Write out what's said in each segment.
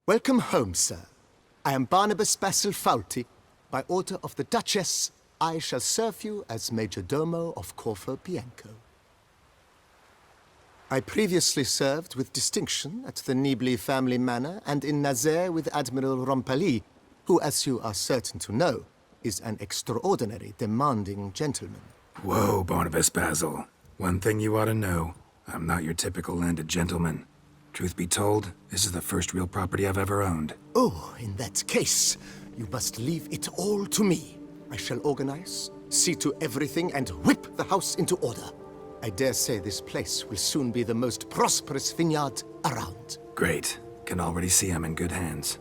Welcome home, sir. I am Barnabas Basil Faulty. By order of the Duchess, I shall serve you as Major Domo of Corvo Bianco. I previously served with distinction at the Nibli family manor and in Nazaire with Admiral Rompali, who, as you are certain to know, is an extraordinary, demanding gentleman. Whoa, Barnabas Basil. One thing you ought to know. I'm not your typical landed gentleman. Truth be told, this is the first real property I've ever owned. Oh, in that case, you must leave it all to me. I shall organize, see to everything, and whip the house into order. I dare say this place will soon be the most prosperous vineyard around. Great. Can already see I'm in good hands.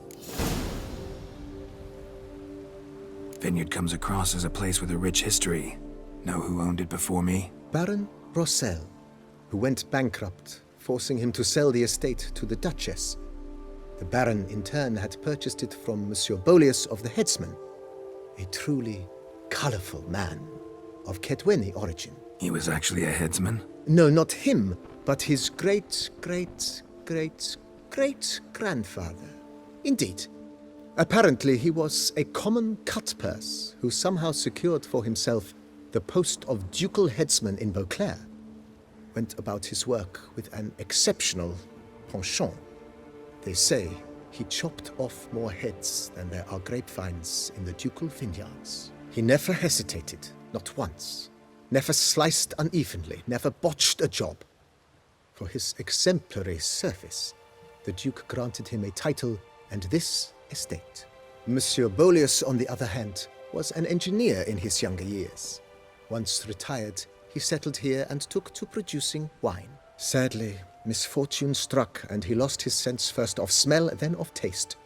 Vineyard comes across as a place with a rich history. Know who owned it before me? Baron Rossel, who went bankrupt, forcing him to sell the estate to the Duchess. The Baron, in turn, had purchased it from Monsieur Bolius of the Headsman, a truly colorful man of Kedweni origin. He was actually a headsman? No, not him, but his great-great-great-great-grandfather. Indeed. Apparently, he was a common cut-purse who somehow secured for himself the post of ducal headsman in Beauclair. Went about his work with an exceptional penchant. They say he chopped off more heads than there are grapevines in the ducal vineyards. He never hesitated, not once. Never sliced unevenly, never botched a job. For his exemplary service, the Duke granted him a title and this estate. Monsieur Bolius, on the other hand, was an engineer in his younger years. Once retired, he settled here and took to producing wine. Sadly, misfortune struck and he lost his sense first of smell, then of taste.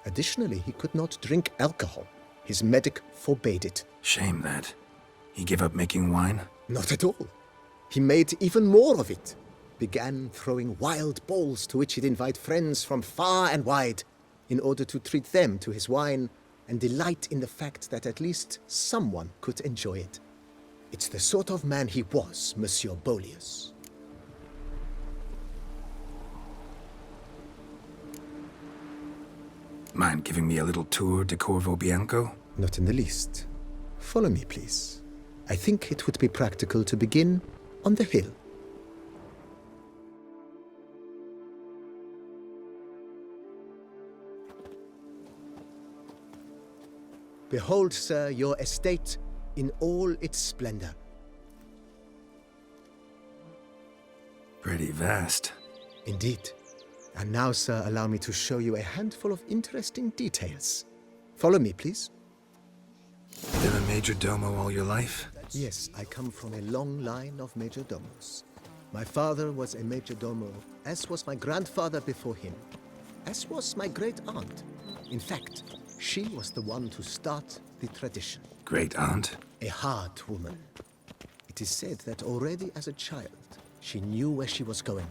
Additionally, he could not drink alcohol. His medic forbade it. Shame that. He gave up making wine? Not at all. He made even more of it. Began throwing wild balls to which he'd invite friends from far and wide in order to treat them to his wine and delight in the fact that at least someone could enjoy it. It's the sort of man he was, Monsieur Bolius. Mind giving me a little tour de Corvo Bianco? Not in the least. Follow me, please. I think it would be practical to begin on the hill. Behold, sir, your estate in all its splendor. Pretty vast. Indeed. And now, sir, allow me to show you a handful of interesting details. Follow me, please. Been a major domo all your life? Yes, I come from a long line of major domos. My father was a major domo, as was my grandfather before him, as was my great-aunt. In fact, she was the one to start the tradition. Great-aunt? A hard woman. It is said that already as a child, she knew where she was going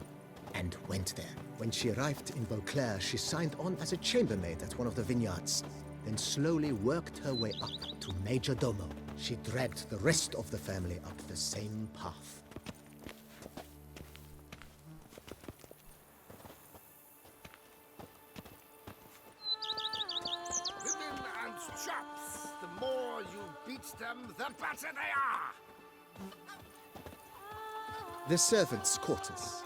and went there. When she arrived in Beauclair, she signed on as a chambermaid at one of the vineyards, then slowly worked her way up to major domo. She dragged the rest of the family up the same path. Women and chops. The more you beat them, the better they are. The servants' quarters.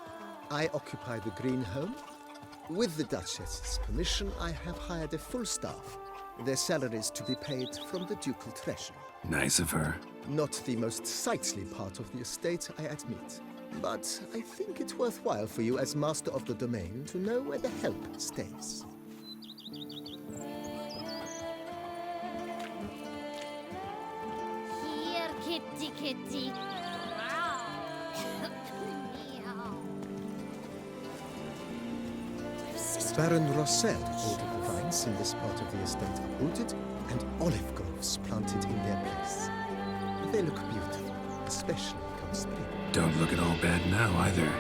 I occupy the green home. With the Duchess's permission, I have hired a full staff. Their salaries to be paid from the ducal treasury. Nice of her. Not the most sightly part of the estate, I admit. But I think it worthwhile for you as master of the domain to know where the help stays. Here, kitty, kitty. Baron Rossel ordered the vines in this part of the estate uprooted and olive groves planted in their place. They look beautiful, especially come spring. Don't look at all bad now, either.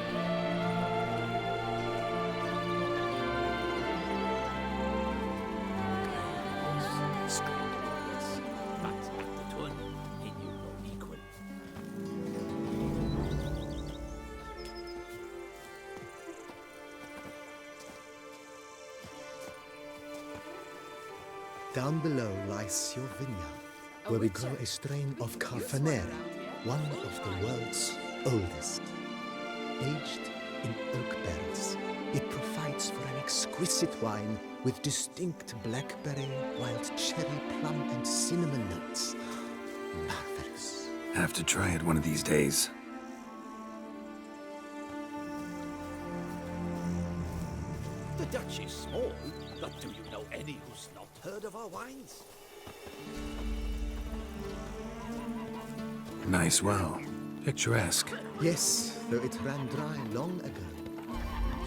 Down below lies your vineyard, where we grow a strain of Carfanere, one of the world's oldest. Aged in oak barrels, it provides for an exquisite wine with distinct blackberry, wild cherry, plum, and cinnamon notes. Marvelous. Have to try it one of these days. The Dutch is small, but do you know any who's not heard of our wines? Nice well. Picturesque. Yes, though it ran dry long ago.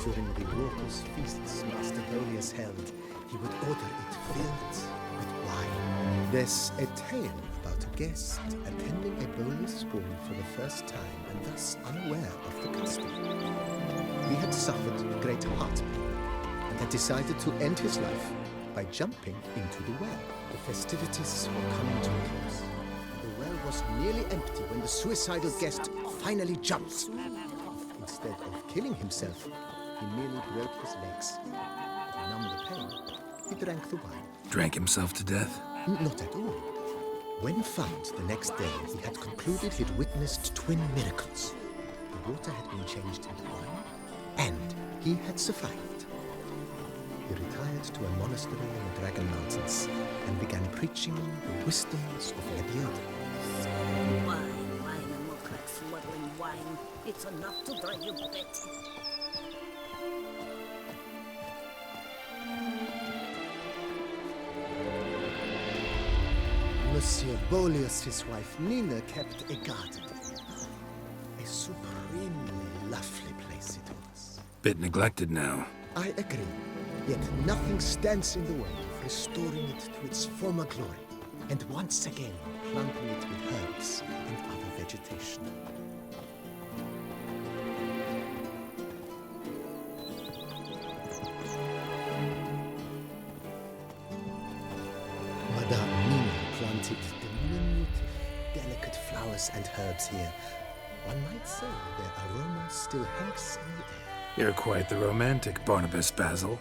During the raucous feasts Master Bolius held, he would order it filled with wine. There's a tale about a guest attending a Bolius ball for the first time and thus unaware of the custom. He had suffered great heartburn and had decided to end his life by jumping into the well. The festivities were coming to a close, and the well was nearly empty when the suicidal guest finally jumped. Instead of killing himself, he merely broke his legs. To numb the pain, he drank the wine. Drank himself to death? Not at all. When found the next day, he had concluded he'd witnessed twin miracles. The water had been changed into wine, and he had survived. He retired to a monastery in the Dragon Mountains and began preaching the wisdoms of Lebioda. Wine, and look like smuggling wine. It's enough to drive you batty. Monsieur Bolius, his wife Nina, kept a garden. A supremely lovely place it was. Bit neglected now. I agree. Yet nothing stands in the way of restoring it to its former glory, and once again planting it with herbs and other vegetation. Madame Nina planted diminutive, delicate flowers and herbs here. One might say their aroma still hangs in the air. You're quite the romantic, Barnabas Basil.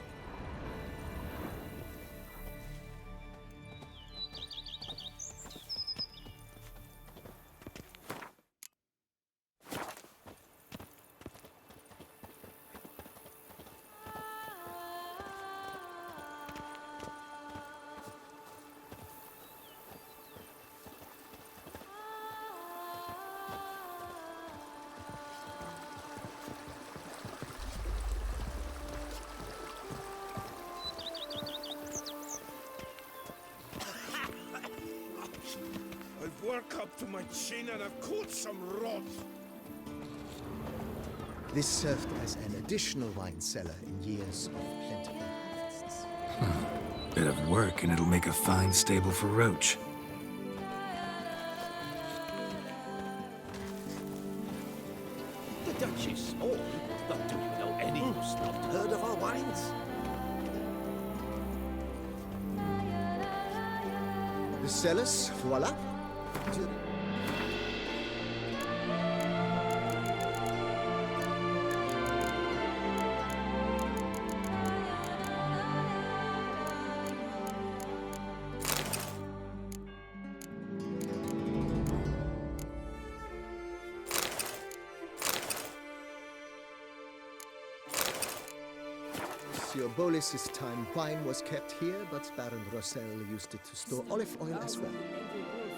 I've worked up to my chin and I've caught some rot. This served as an additional wine cellar in years of plentiful harvests. Bit of work and it'll make a fine stable for Roach. The Dutch is small, but do you know any who's not heard of our wines? The cellars, voila. Monsieur Bolis's time, wine was kept here, but Baron Rossel used it to store olive oil as well.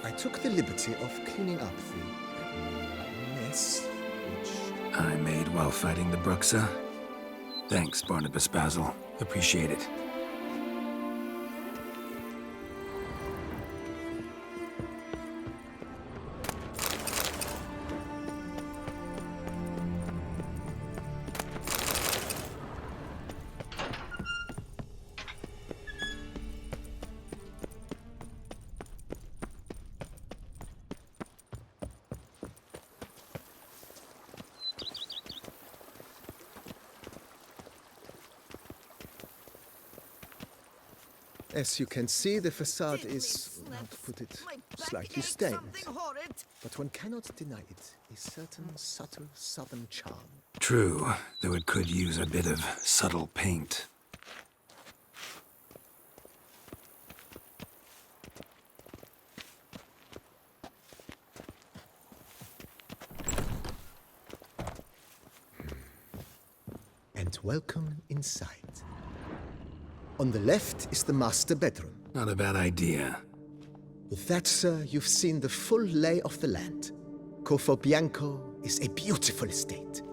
I took the liberty of cleaning up the mess, which... I made while fighting the Bruxa. Thanks, Barnabas Basil. Appreciate it. As you can see, the facade is, how to put it, slightly stained. But one cannot deny it, a certain subtle southern charm. True, though it could use a bit of subtle paint. Welcome inside. On the left is the master bedroom. Not a bad idea. With that, sir, you've seen the full lay of the land. Corvo Bianco is a beautiful estate.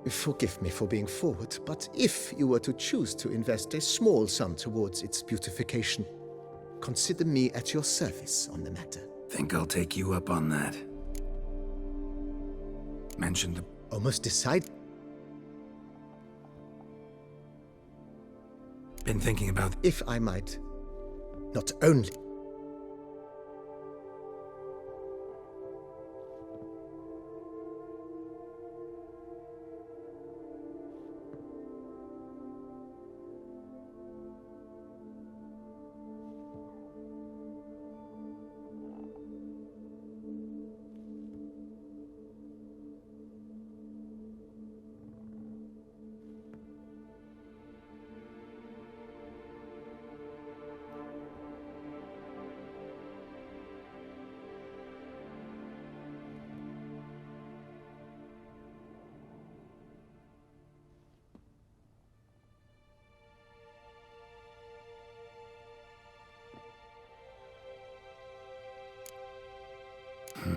Forgive me for being forward, but if you were to choose to invest a small sum towards its beautification, consider me at your service on the matter. Think I'll take you up on that. Mention the... Almost decide. Been thinking about... If I might, not only...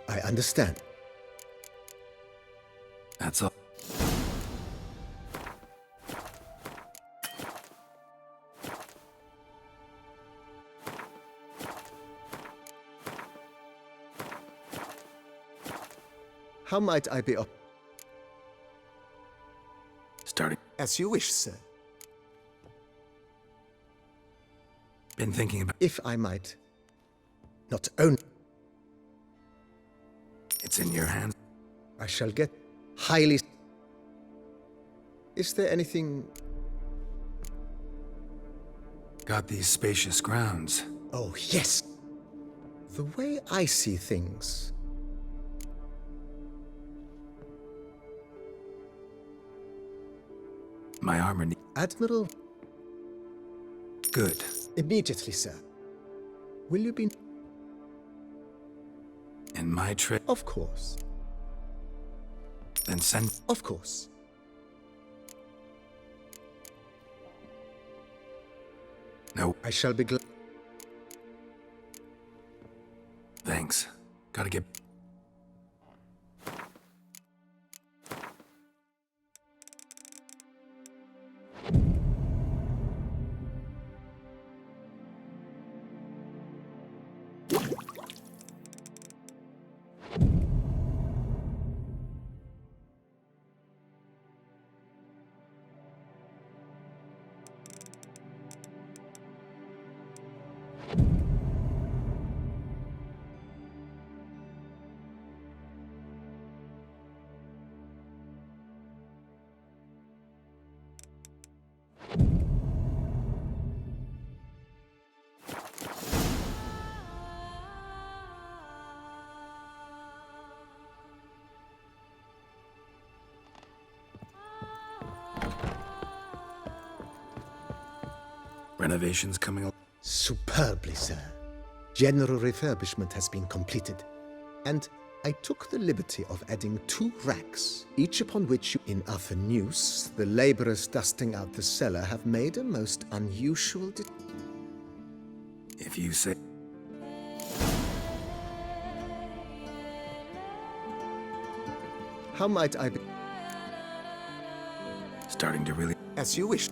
I understand. That's all. How might I be up? Starting. As you wish, sir. Been thinking about... If I might, not only... It's in your hands. I shall get highly... Is there anything... Got these spacious grounds. Oh, yes! The way I see things... My armor Admiral... Good. Immediately, sir. Will you be... In my trip. Of course. Then send... Of course. No. I shall be glad... Thanks. Gotta get... Renovations coming along. Superbly, sir. General refurbishment has been completed. And I took the liberty of adding 2 racks, each upon which, in other news, the laborers dusting out the cellar have made a most unusual... If you say... How might I be... Starting to really... As you wish.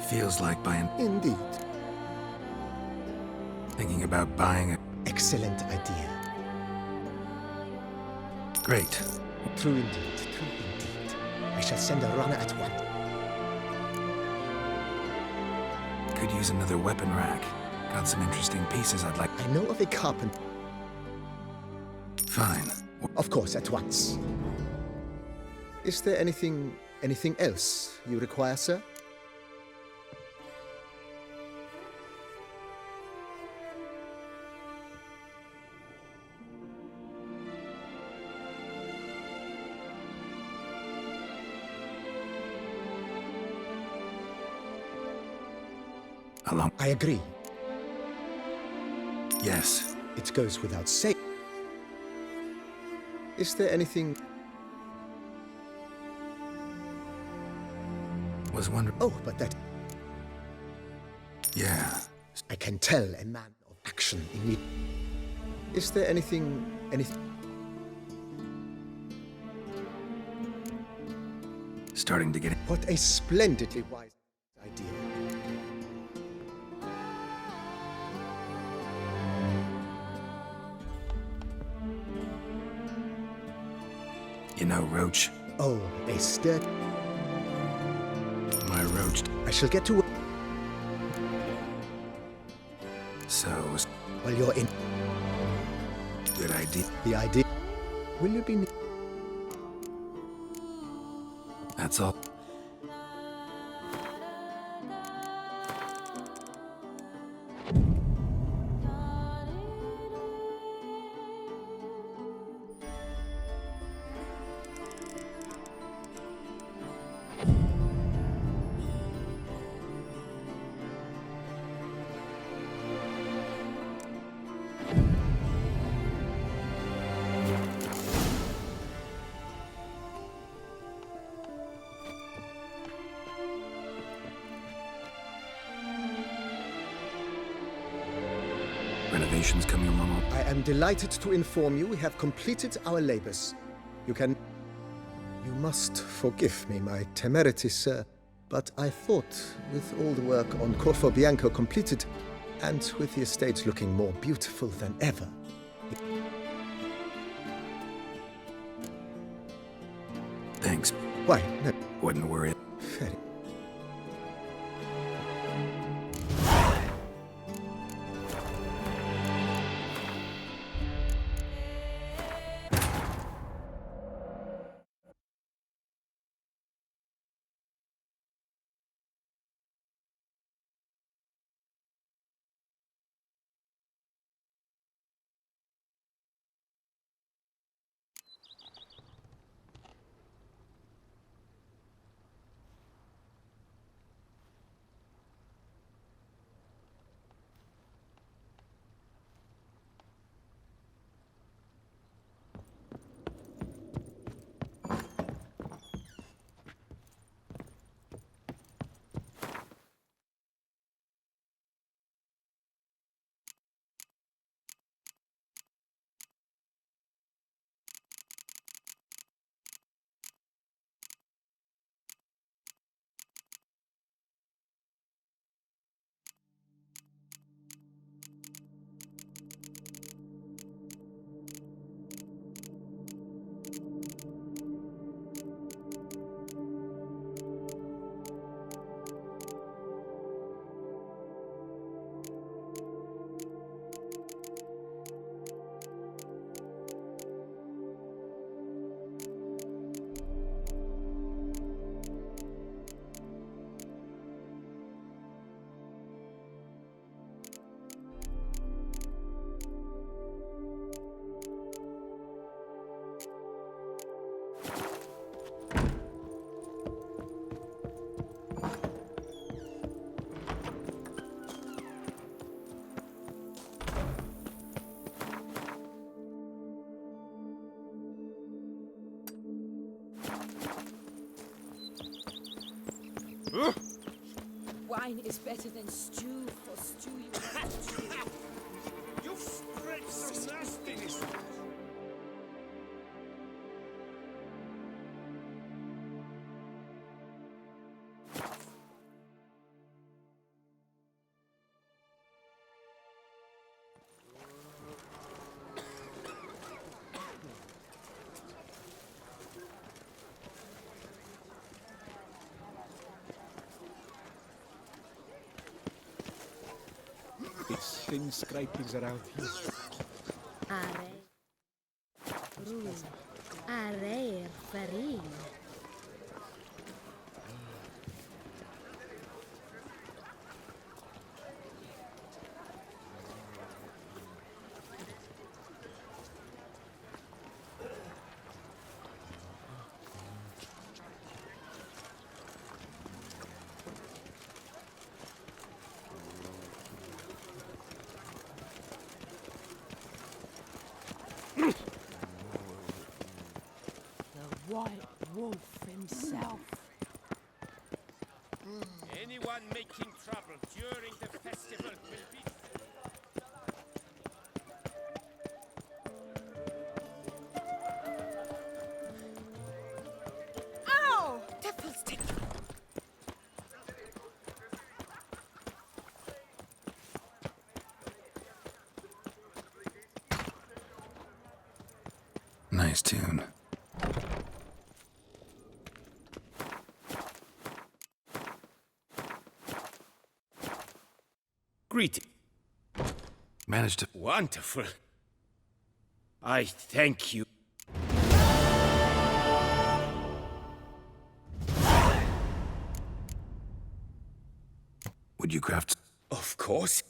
Feels like buying... Indeed. Thinking about buying a... Excellent idea. Great. True indeed, true indeed. I shall send a runner at once. Could use another weapon rack. Got some interesting pieces I'd like... I know of a carpenter. Fine. Of course, at once. Is there anything else you require, sir? Along... I agree. Yes. It goes without saying. Is there anything... Was wondering. Oh, but that Yeah. I can tell a man of action in need. Is there anything? Starting to get it. What a splendidly wise idea. You know, Roach. Oh, a sturdy. My Roach. I shall get to work. So, While you're in good idea. the idea, will you be? That's all. Renovations coming along. I am delighted to inform you we have completed our labors. You must forgive me my temerity, sir, but I thought with all the work on Corfo Bianco completed, and with the estate looking more beautiful than ever, Thanks. why, no, Wouldn't worry. very. Wine is better than stew, for stew you have to chew. You've spread some nastiness. It's thin scrapings around here. Arre farin. The White Wolf himself. Anyone making trouble during the festival will be... Ow! Devil's tick. Nice tune. Greeting. Managed to... Wonderful. I thank you. Would you craft... Of course.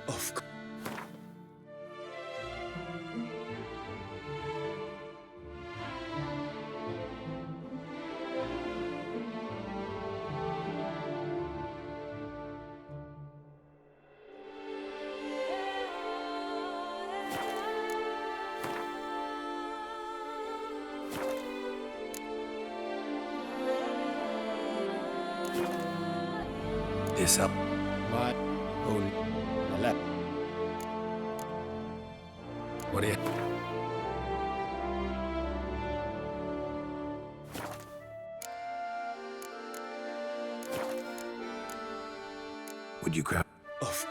Of course. This up. My holy lap. What do you... Would you craft... Of...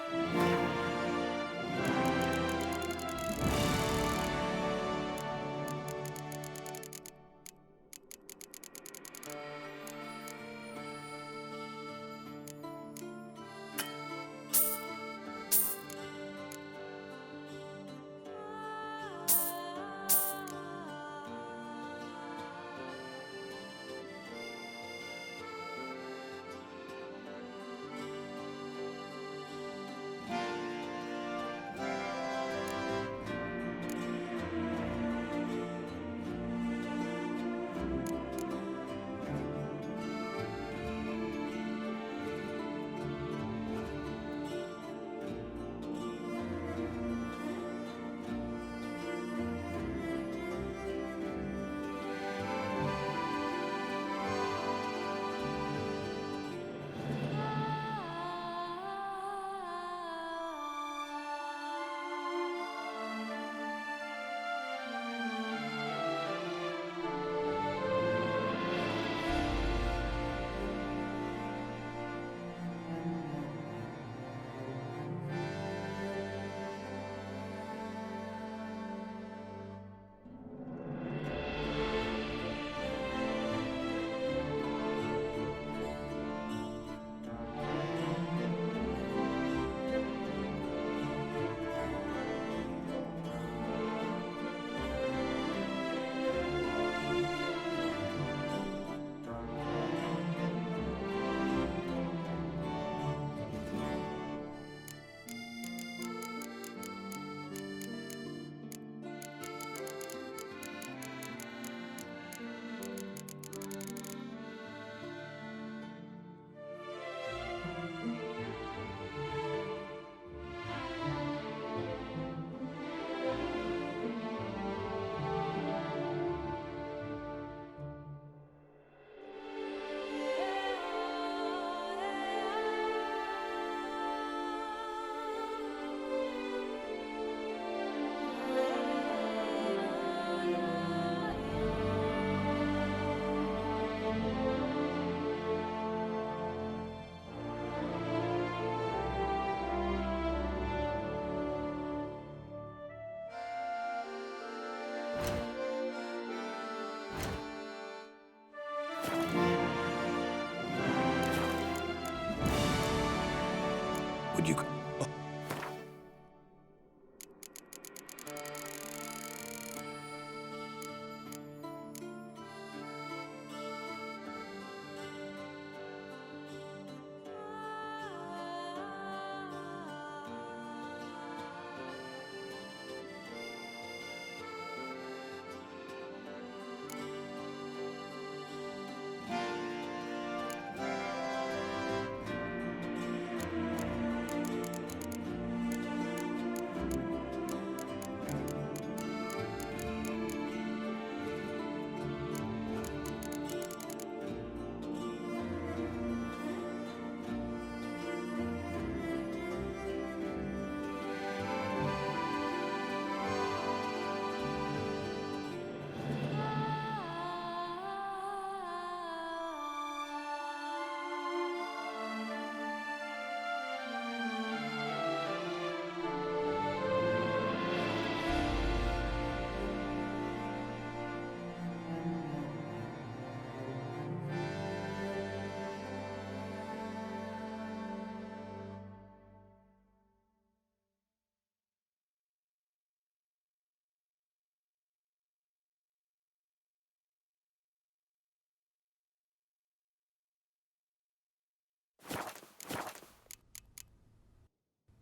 Would you...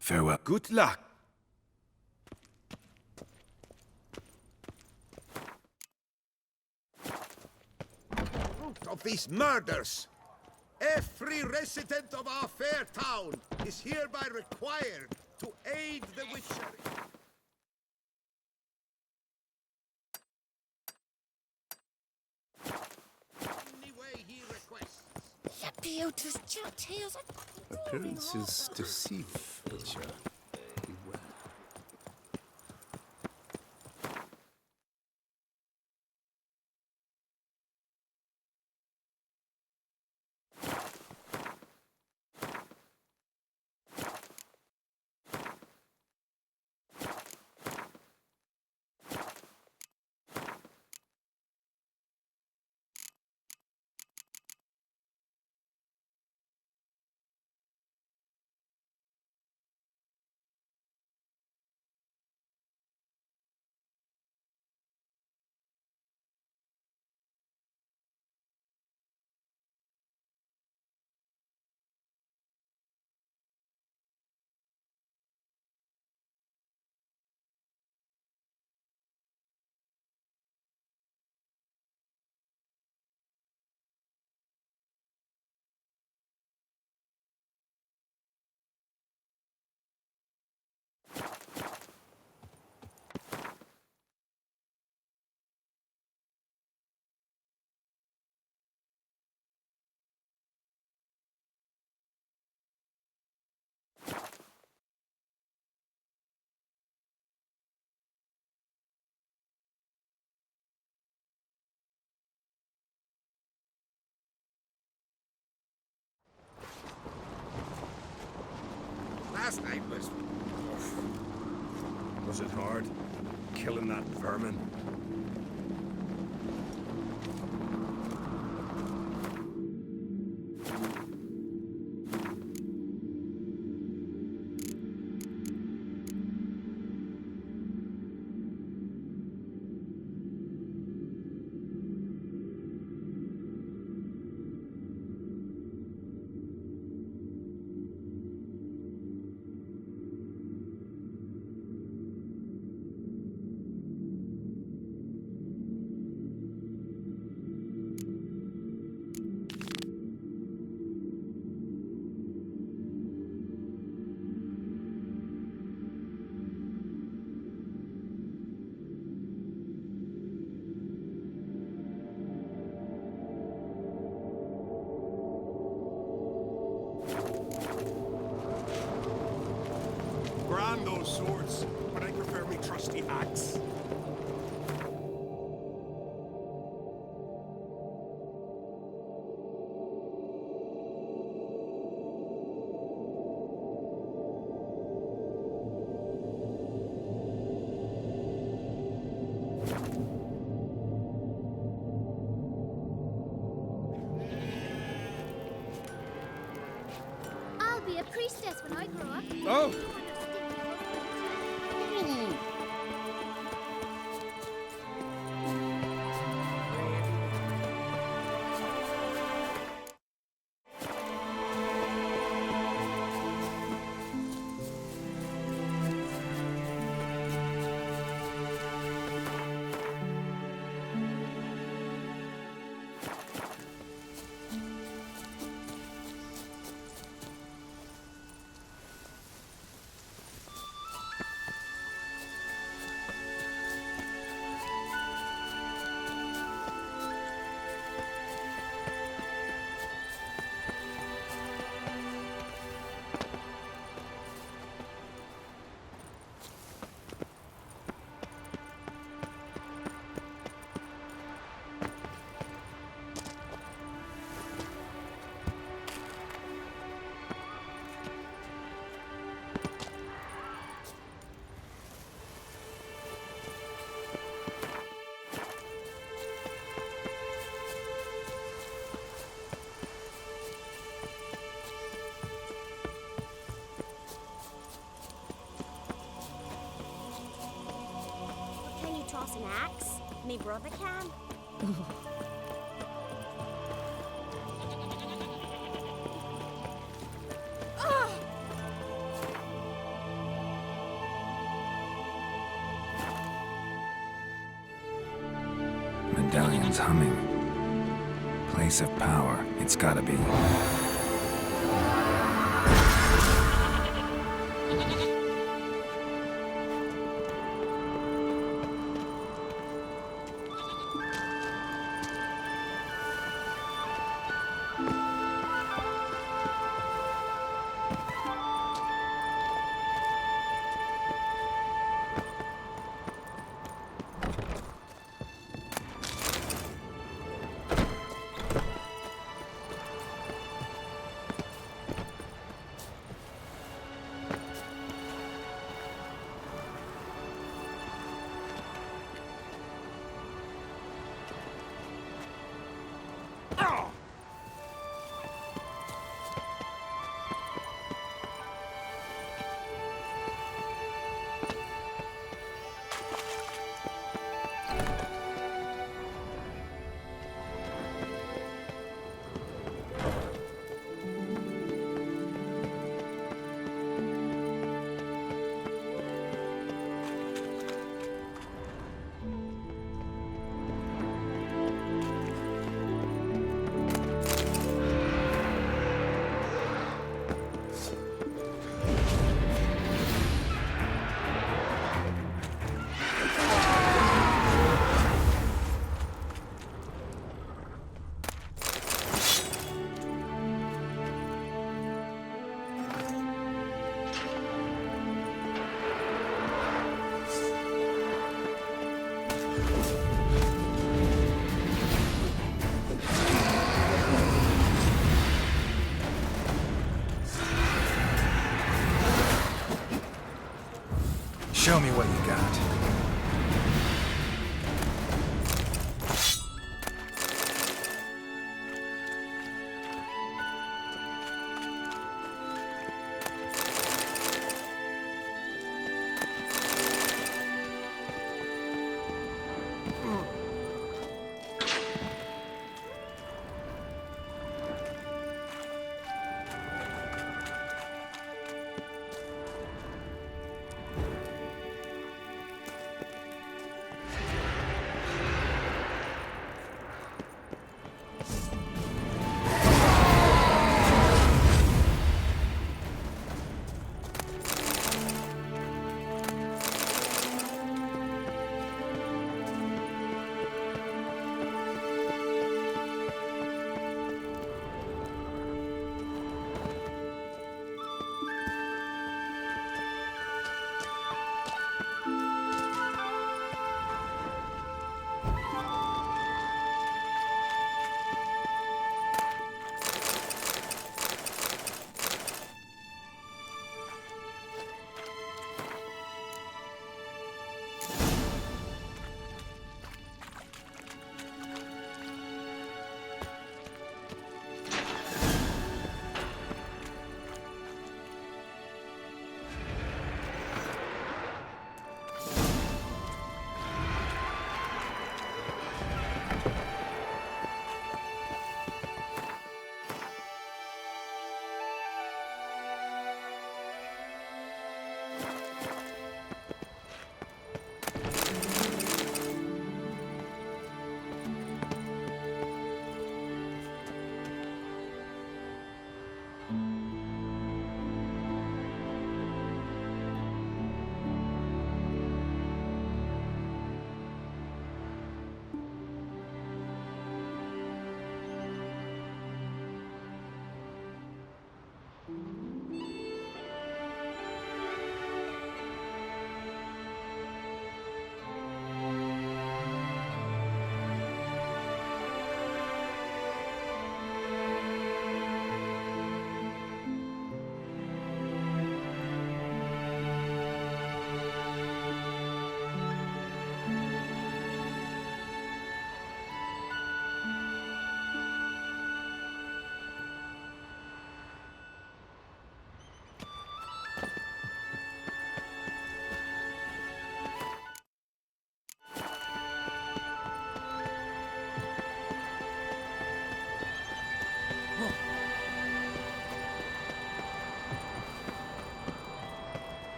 Farewell. Good luck. Of these murders. Every resident of our fair town is hereby required to aid the witchery. Any way he requests. Appearances deceive, Witcher. Beware. Last night was... Was it hard? Killing that vermin? Grand those swords, but I prefer me trusty axe. I'll be be a priestess when I grow up. Oh! Can you toss an axe? Me brother can. Medallion's humming. Place of power, it's gotta be. Show me what you got.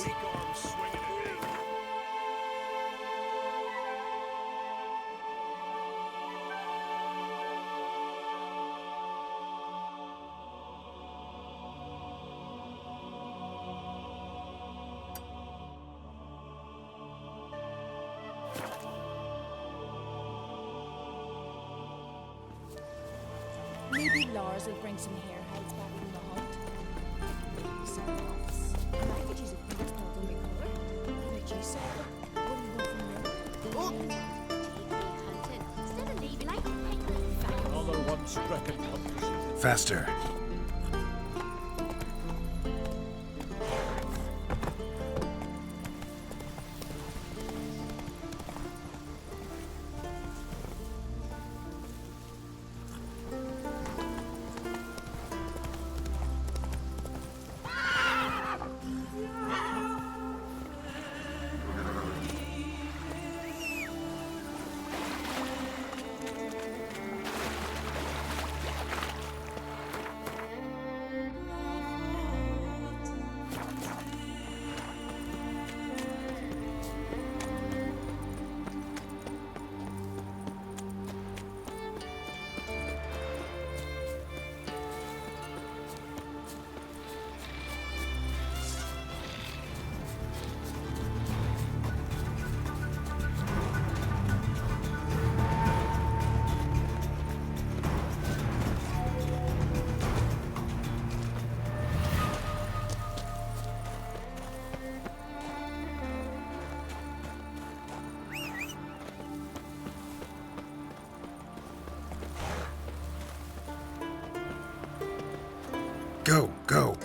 Weak arm swinging at me. Maybe Lars will bring some hair hides back from the hunt. Maybe some moths. I could use a boost on the color. What you say? What do you want from me? Hunted. Instead of leaving, I can pick the facts. Another one stricken up. Faster. Go, go.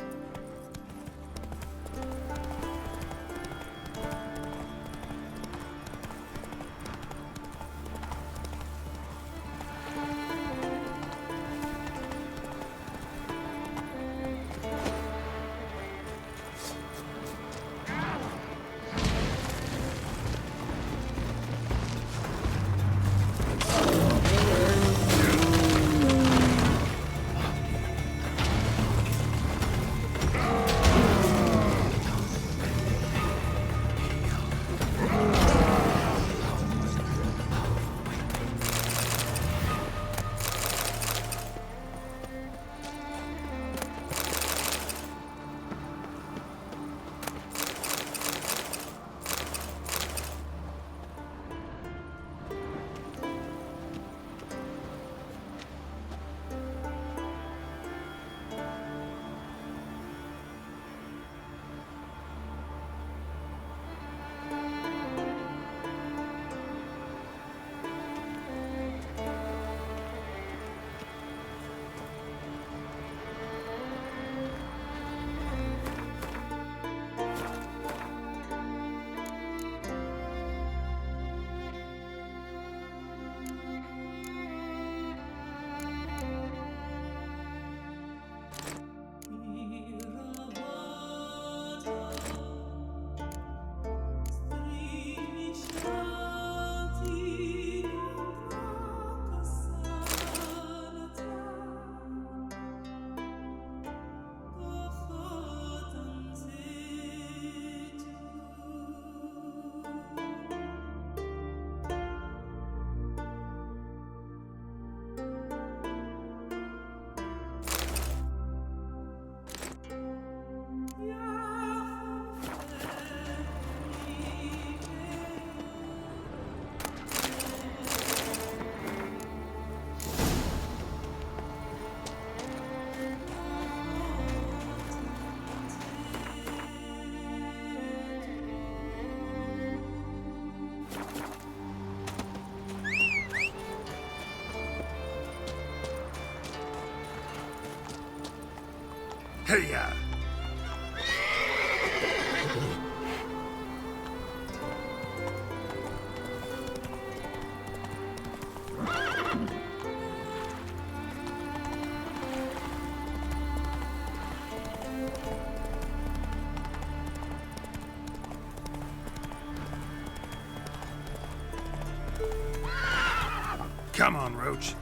Hey-ya! Come on, Roach.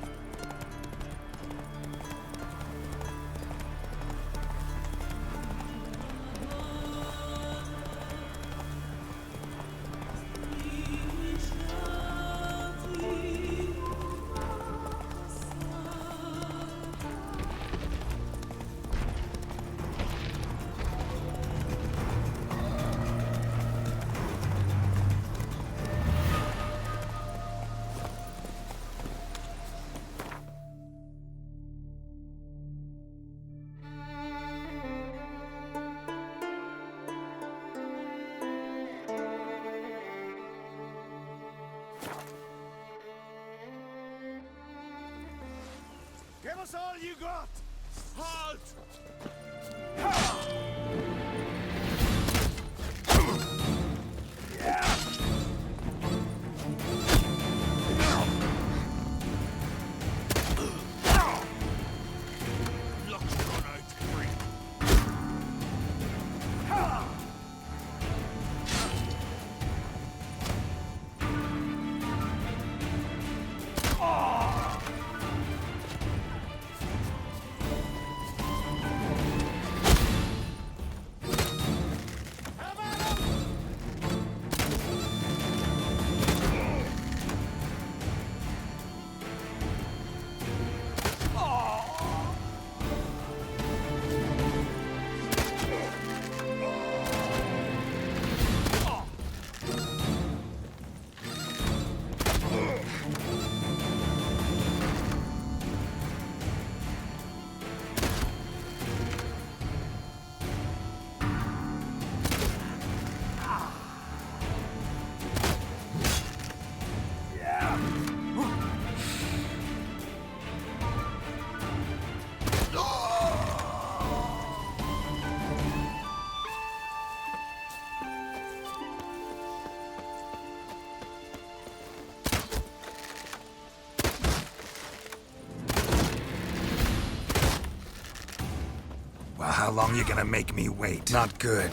us all you got! Halt! Luck's run out quick. Well, how long you gonna make me wait? Not good.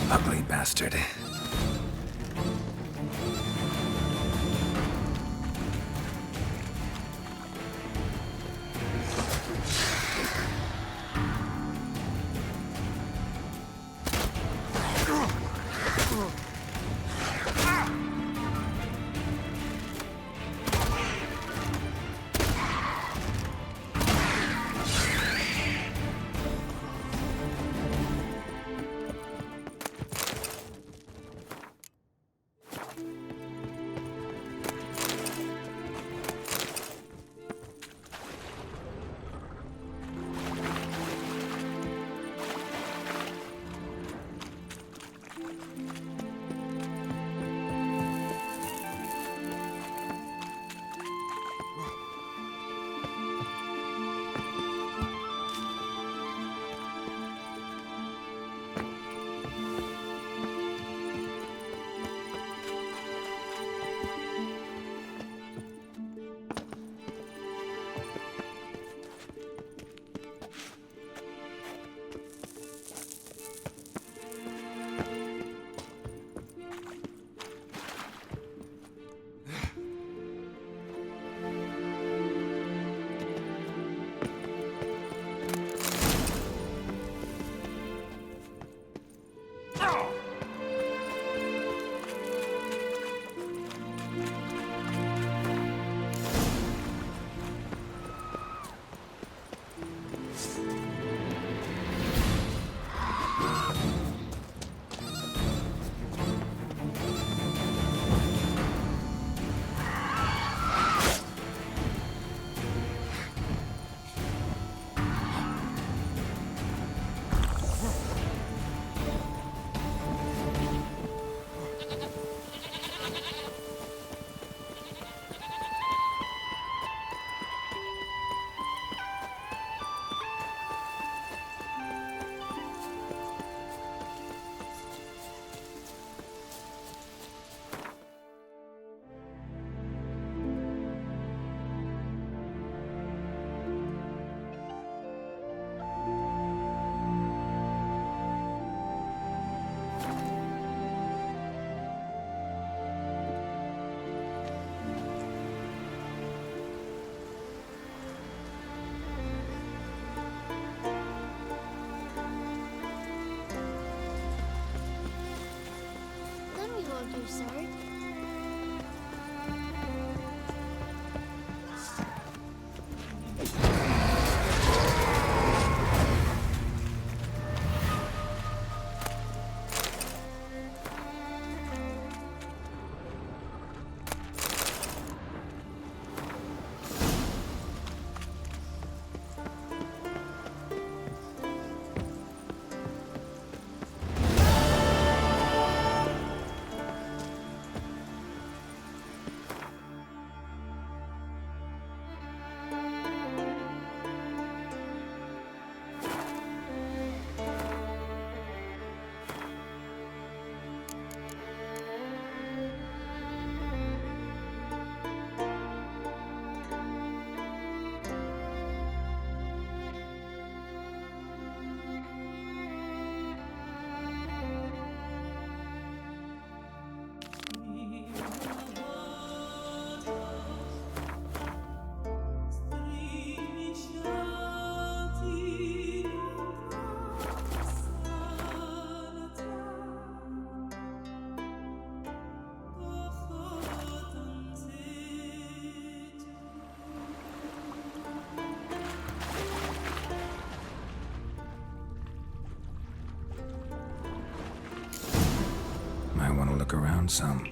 Ugly bastard. hold your sword? Might want to look around some.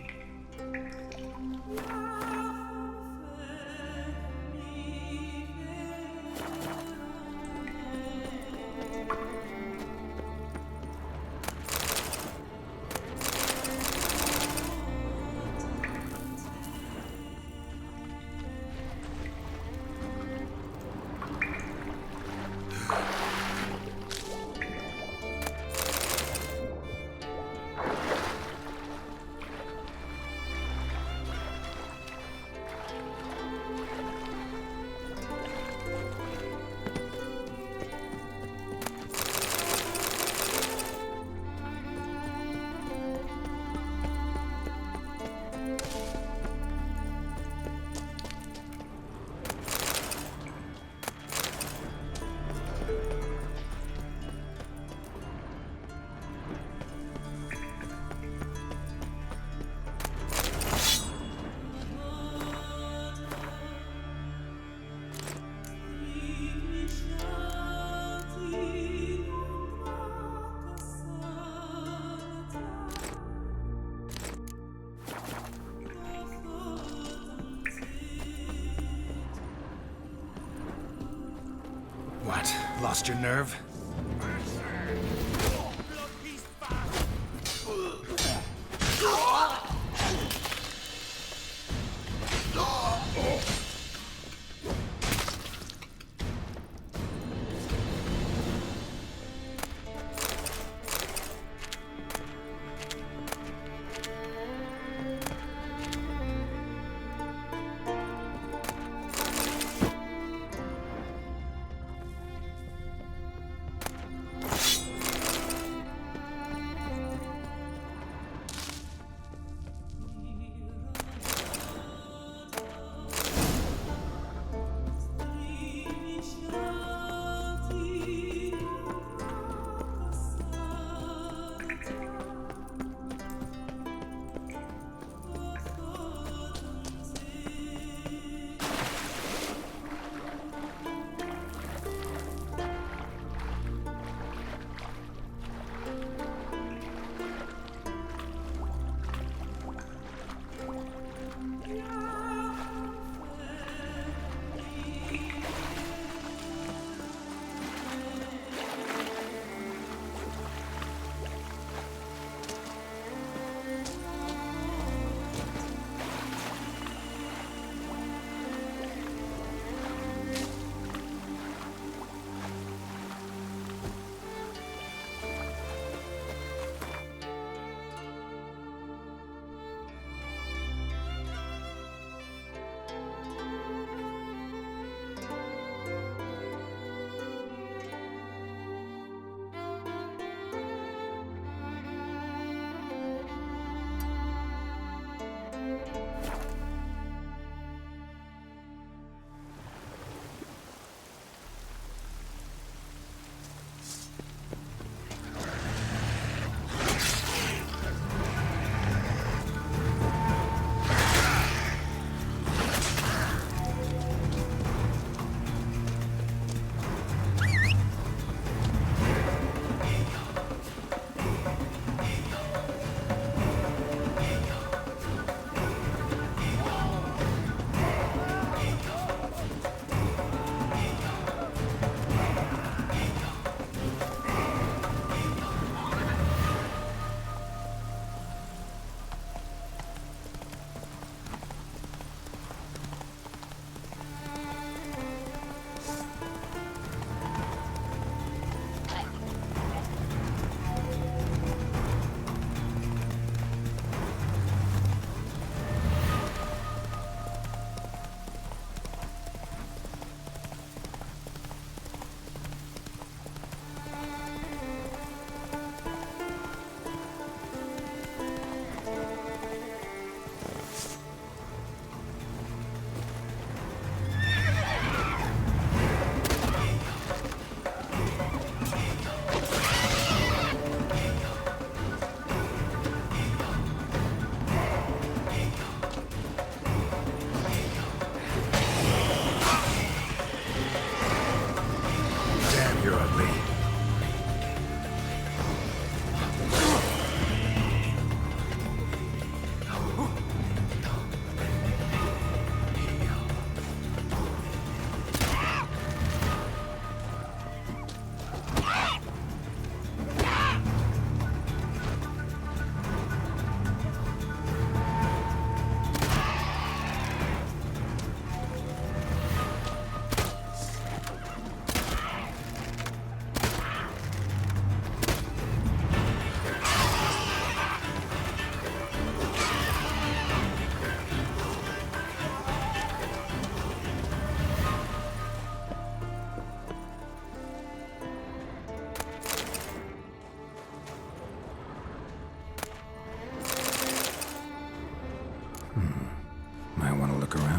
What? Lost your nerve?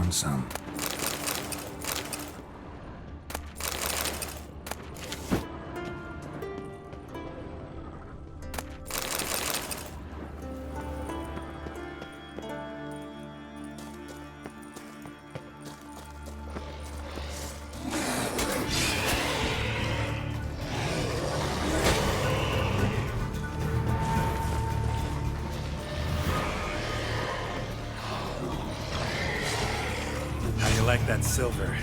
found some. How do you like that silver?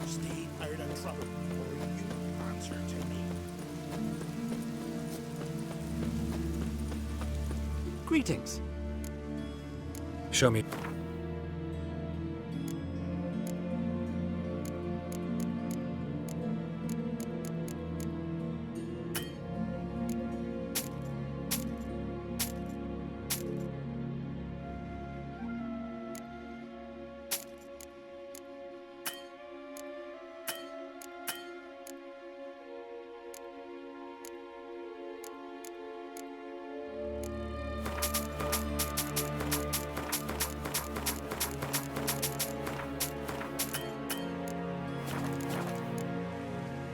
Stay out of trouble, or you answer to me. Greetings. Show me.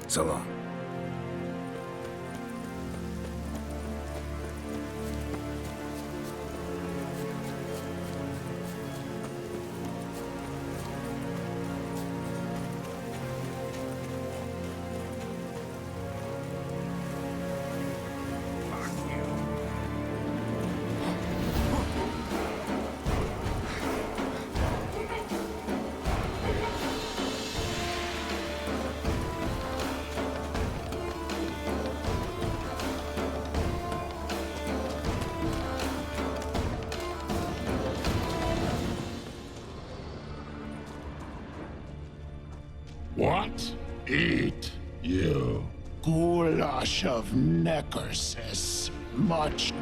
So long. What? Eat, you. Goulash of necrosis. Much.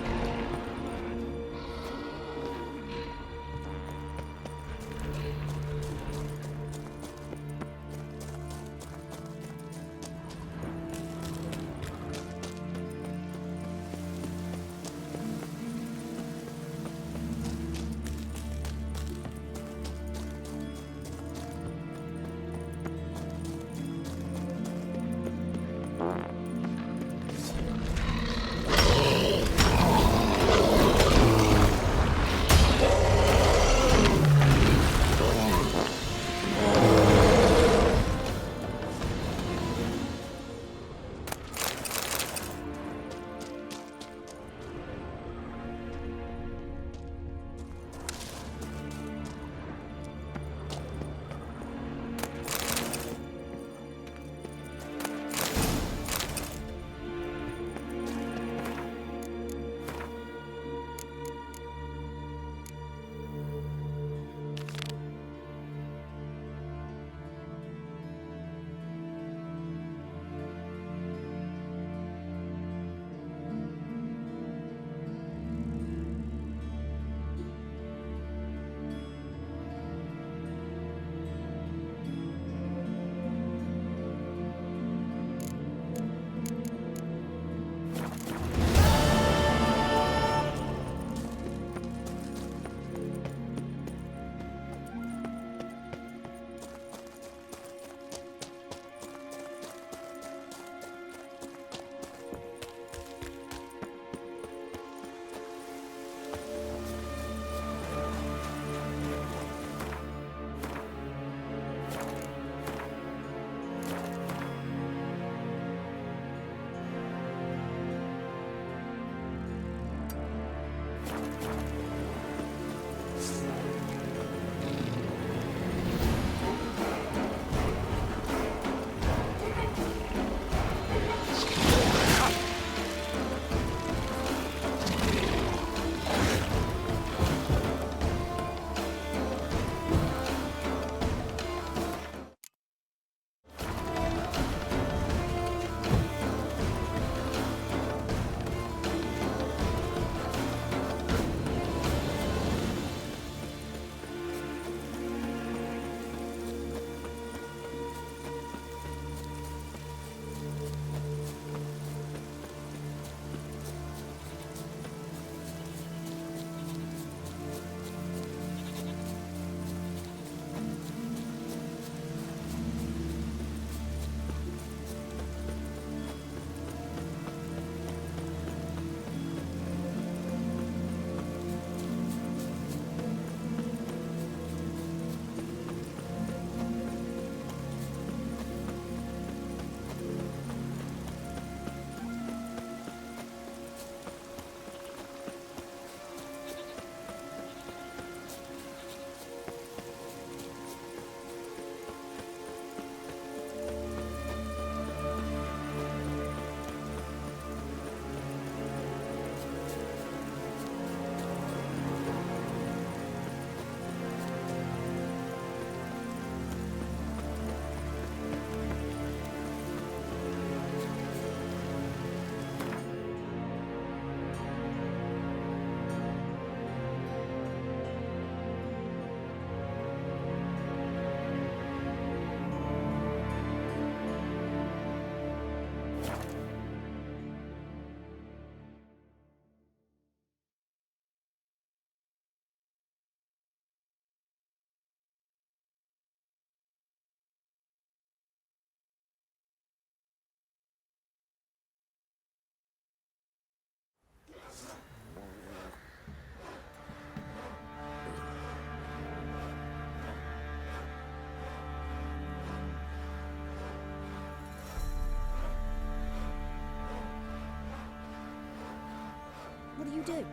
you do?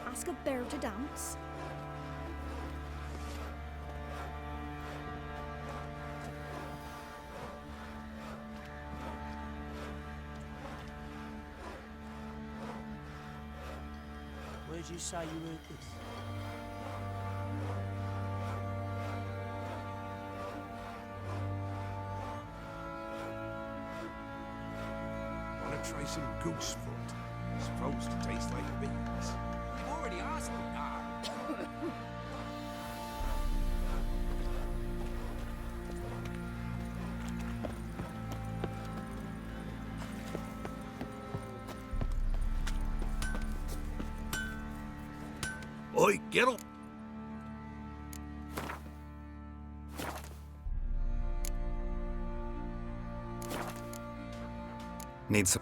Ask a bear to dance? Where'd you say you heard this? Wanna try some goose foot? Supposed to taste like beans. You've already asked them, Gar. Oi, get up! Need some.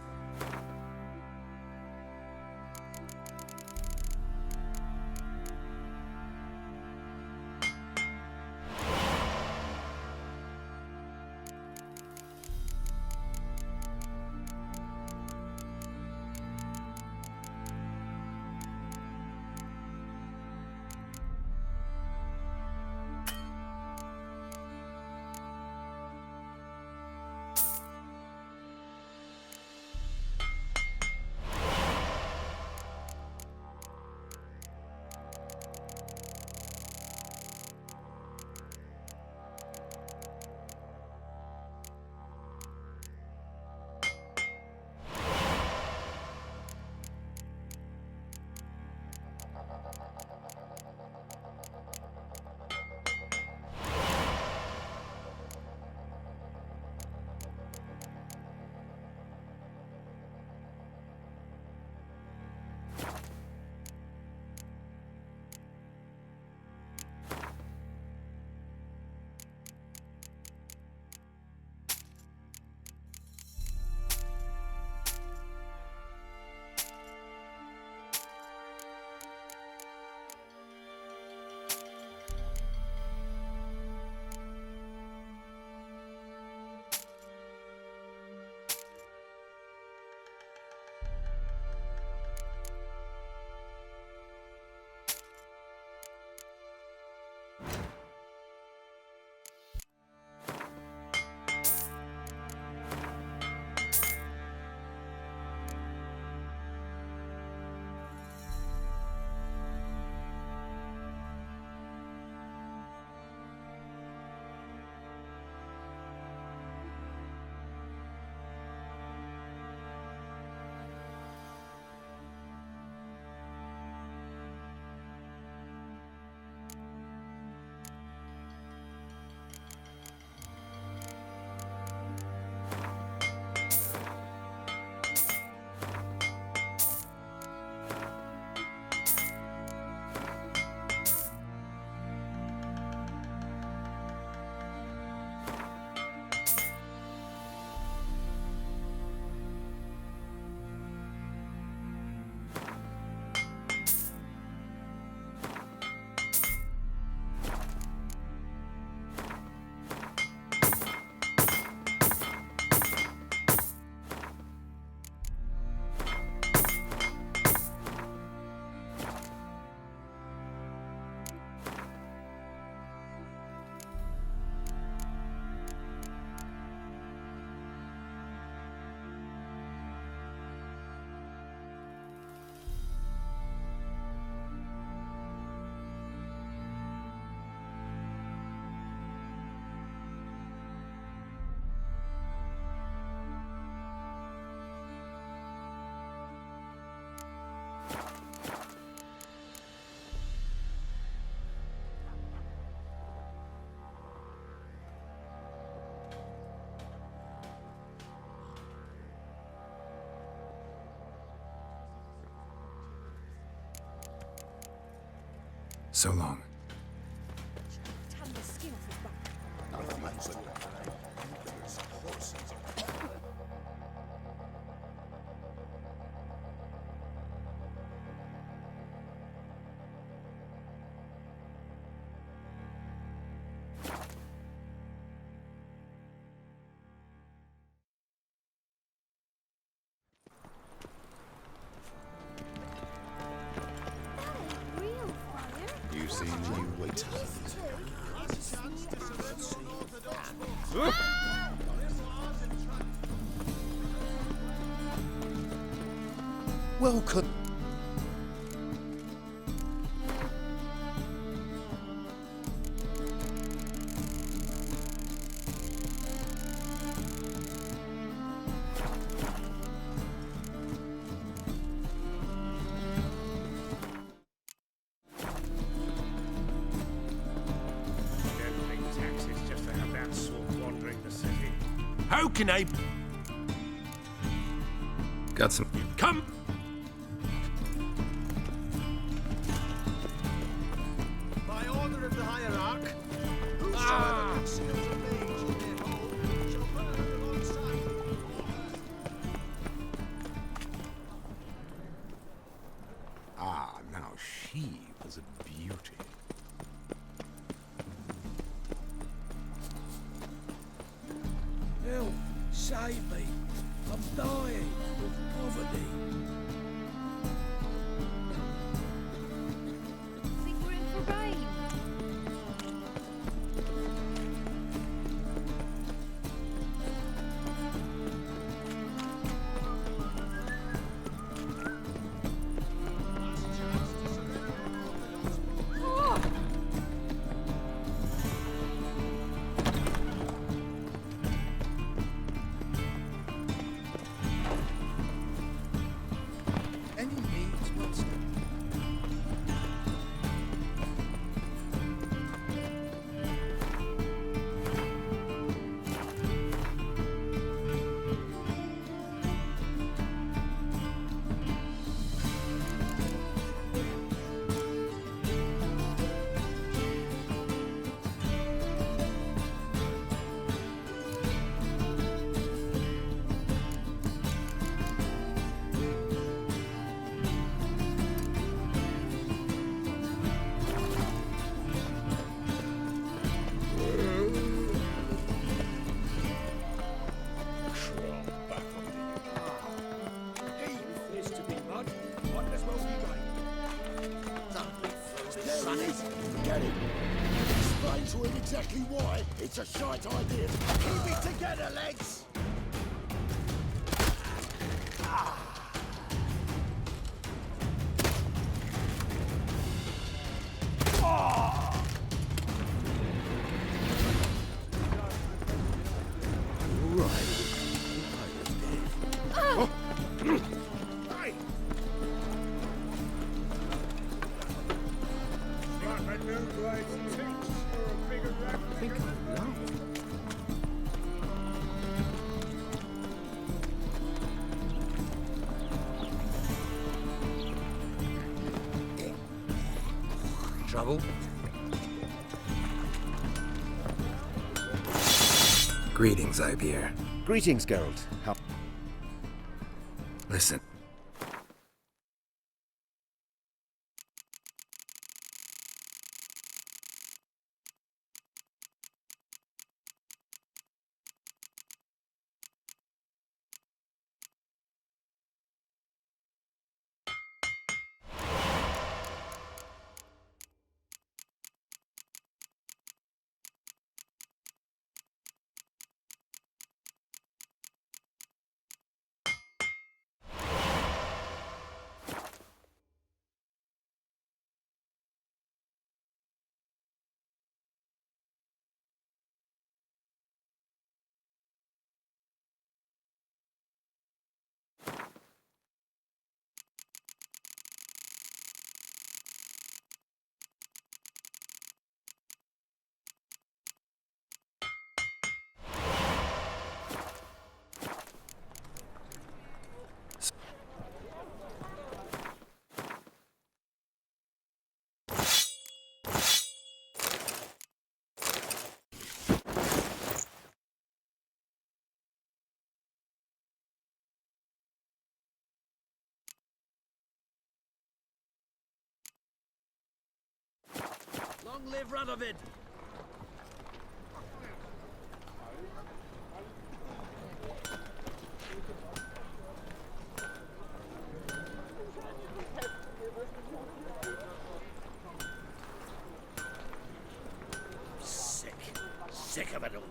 So long. Tan the skin off his back. Welcome. Don't pay taxes just to have that sort wandering the city. How can I Got some. come? By order of the hierarch, whosoever conceals a mage in their home shall burn alongside. Ah, now she was a beauty. Help! Save me! I'm dying of poverty. I think we're in for rain. Any needs, monster? Used to be mud. Might as well be rain. Get it? Explain to him exactly why it's a shite idea. Keep it together, lads! Like a new blade teach or a bigger rat. Trouble? Greetings, Ibeer. Greetings, Geralt. How... Listen. Long live Radovid! Sick. Sick of it all.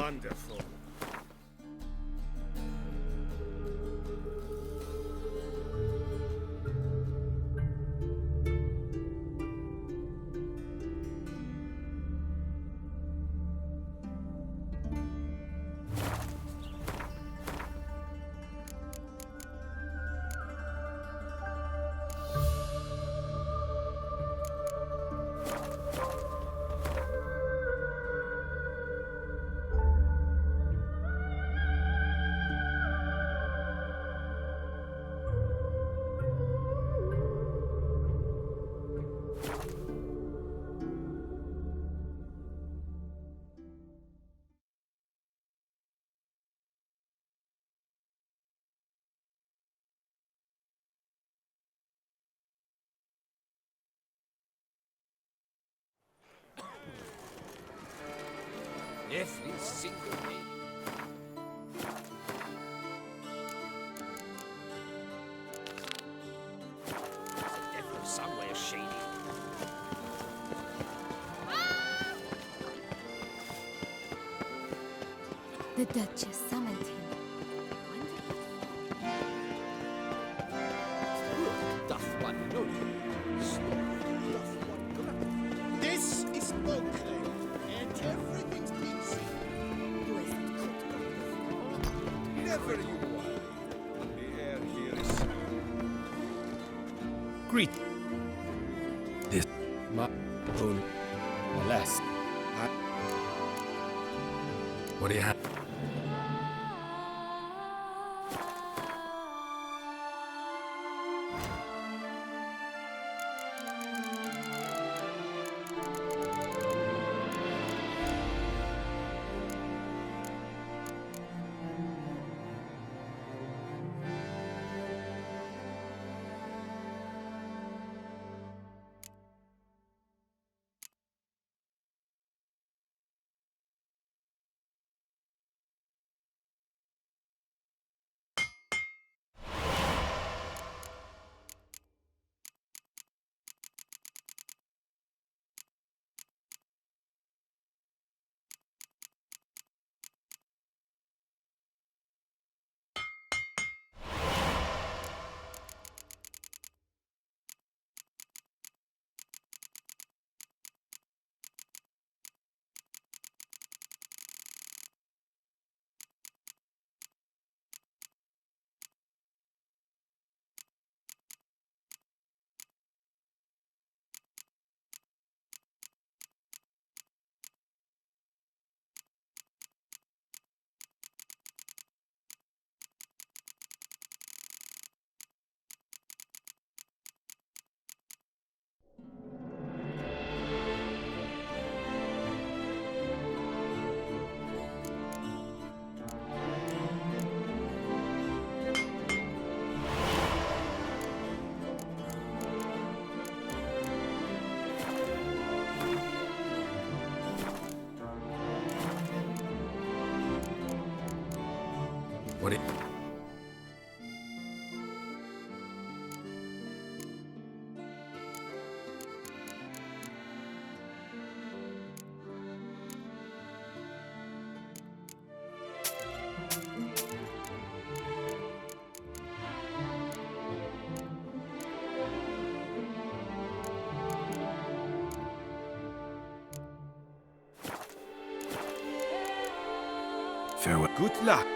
Wonderful. Every single day. There's a devil somewhere shady. The Duchess summoned him. Doth one know you? Sloth doth one grunt. This is Beauclair, and everything's been seen. Never you worry. The air here is Greet. This. My own. Alas. What do you have? What do you... Farewell. good luck.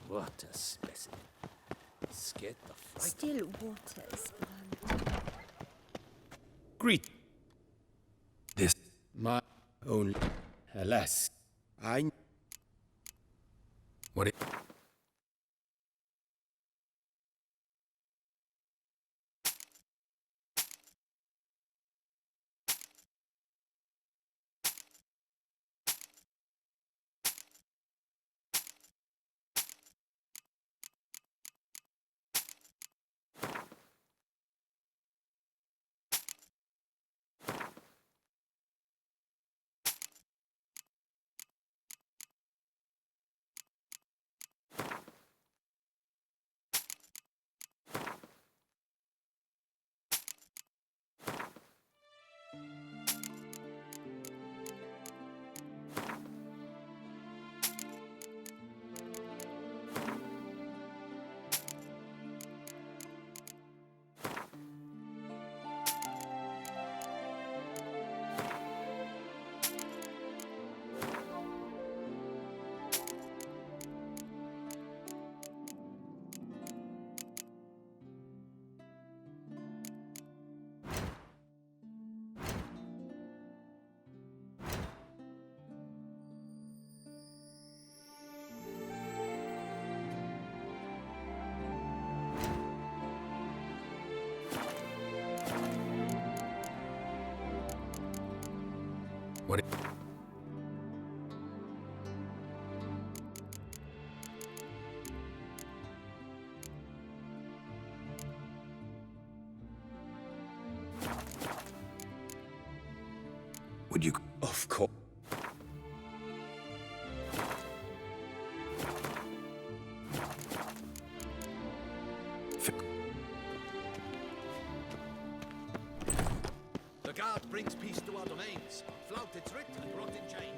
What a specimen. Scared the fright. Still waters, blood. Greet. This. My only. Alas. I. What it. What it. Would you. Of course. The guard brings peace to our domains. Flout its writ and rot in chains.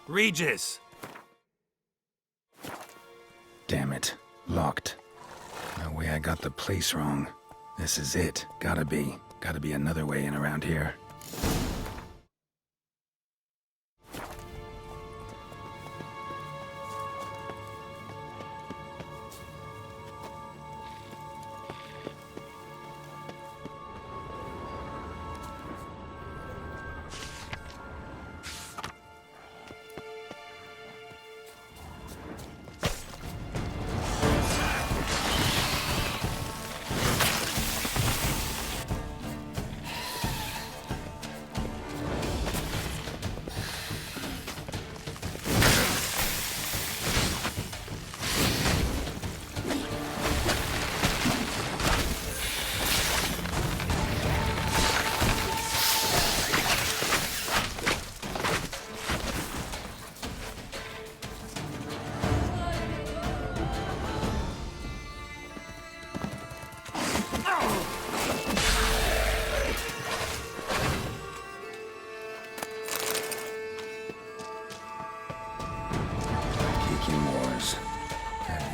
Regis! Damn it. Locked. No way I got the place wrong. This is it. Gotta be. Gotta be another way in around here.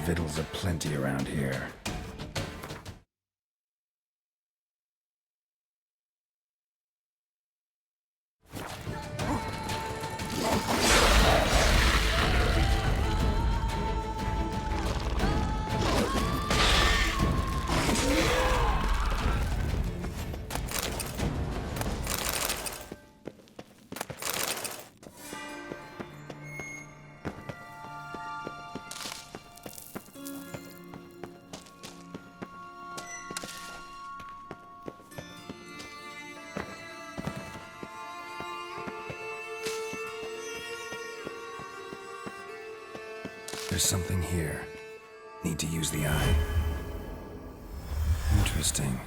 Vittles aplenty around here. There's something here. Need to use the eye. Interesting.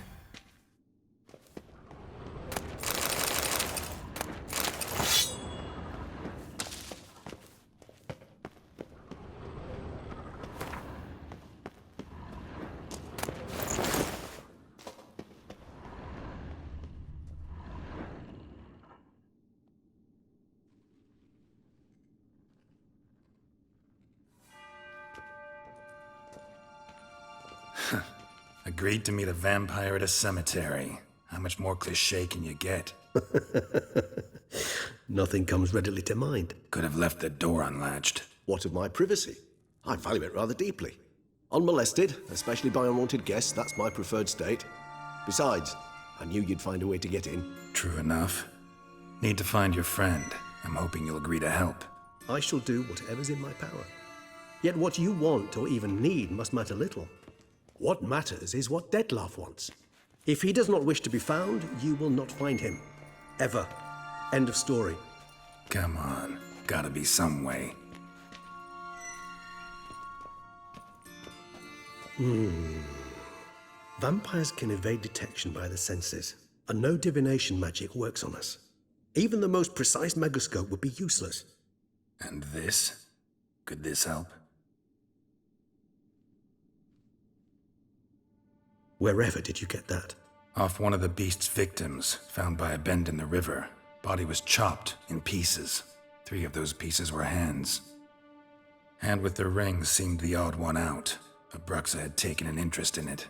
Agreed to meet a vampire at a cemetery. How much more cliché can you get? Nothing comes readily to mind. Could have left the door unlatched. What of my privacy? I value it rather deeply. Unmolested, especially by unwanted guests, that's my preferred state. Besides, I knew you'd find a way to get in. True enough. Need to find your friend. I'm hoping you'll agree to help. I shall do whatever's in my power. Yet what you want or even need must matter little. What matters is what Dettlaff wants. If he does not wish to be found, you will not find him. Ever. End of story. Come on. Gotta be some way. Vampires can evade detection by the senses, and no divination magic works on us. Even the most precise megascope would be useless. And this? Could this help? Wherever did you get that? Off one of the beast's victims, found by a bend in the river. Body was chopped in pieces. 3 of those pieces were hands. Hand with the ring seemed the odd one out, but Bruxa had taken an interest in it.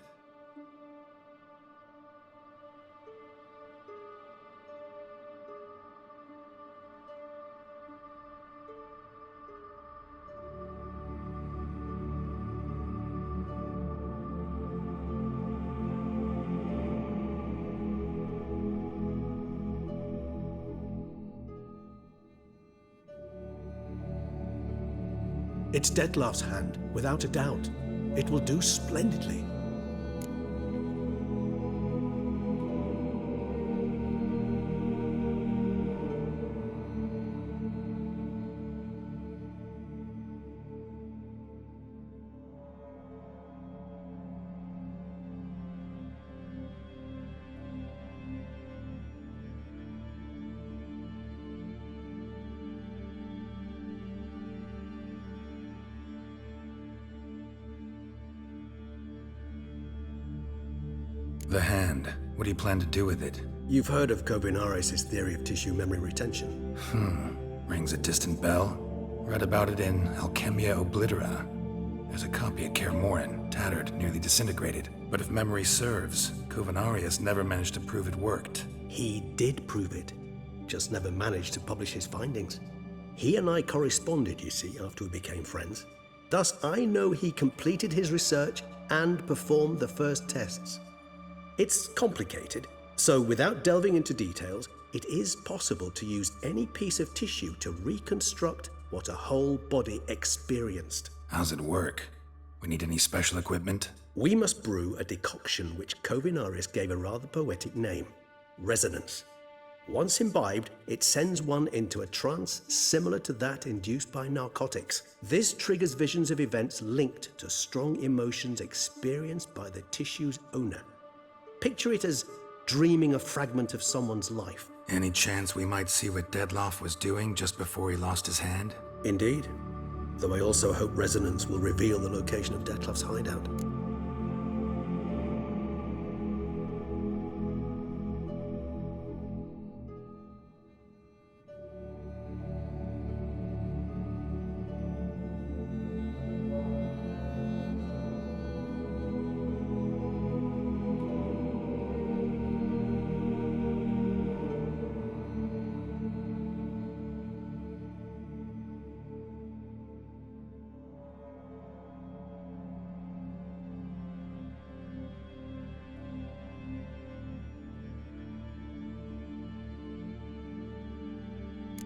It's Dettlaff's hand, without a doubt. It will do splendidly. The hand. What do you plan to do with it? You've heard of Kovinares' theory of tissue memory retention. Rings a distant bell? Read about it in Alchemia Oblitera. There's a copy at Kaer Morhen, tattered, nearly disintegrated. But if memory serves, Covenarius never managed to prove it worked. He did prove it, just never managed to publish his findings. He and I corresponded, you see, after we became friends. Thus, I know he completed his research and performed the first tests. It's complicated, so without delving into details, it is possible to use any piece of tissue to reconstruct what a whole body experienced. How's it work? We need any special equipment? We must brew a decoction which Covenarius gave a rather poetic name, resonance. Once imbibed, it sends one into a trance similar to that induced by narcotics. This triggers visions of events linked to strong emotions experienced by the tissue's owner. Picture it as dreaming a fragment of someone's life. Any chance we might see what Dettlaff was doing just before he lost his hand? Indeed. Though I also hope resonance will reveal the location of Dettlaff's hideout.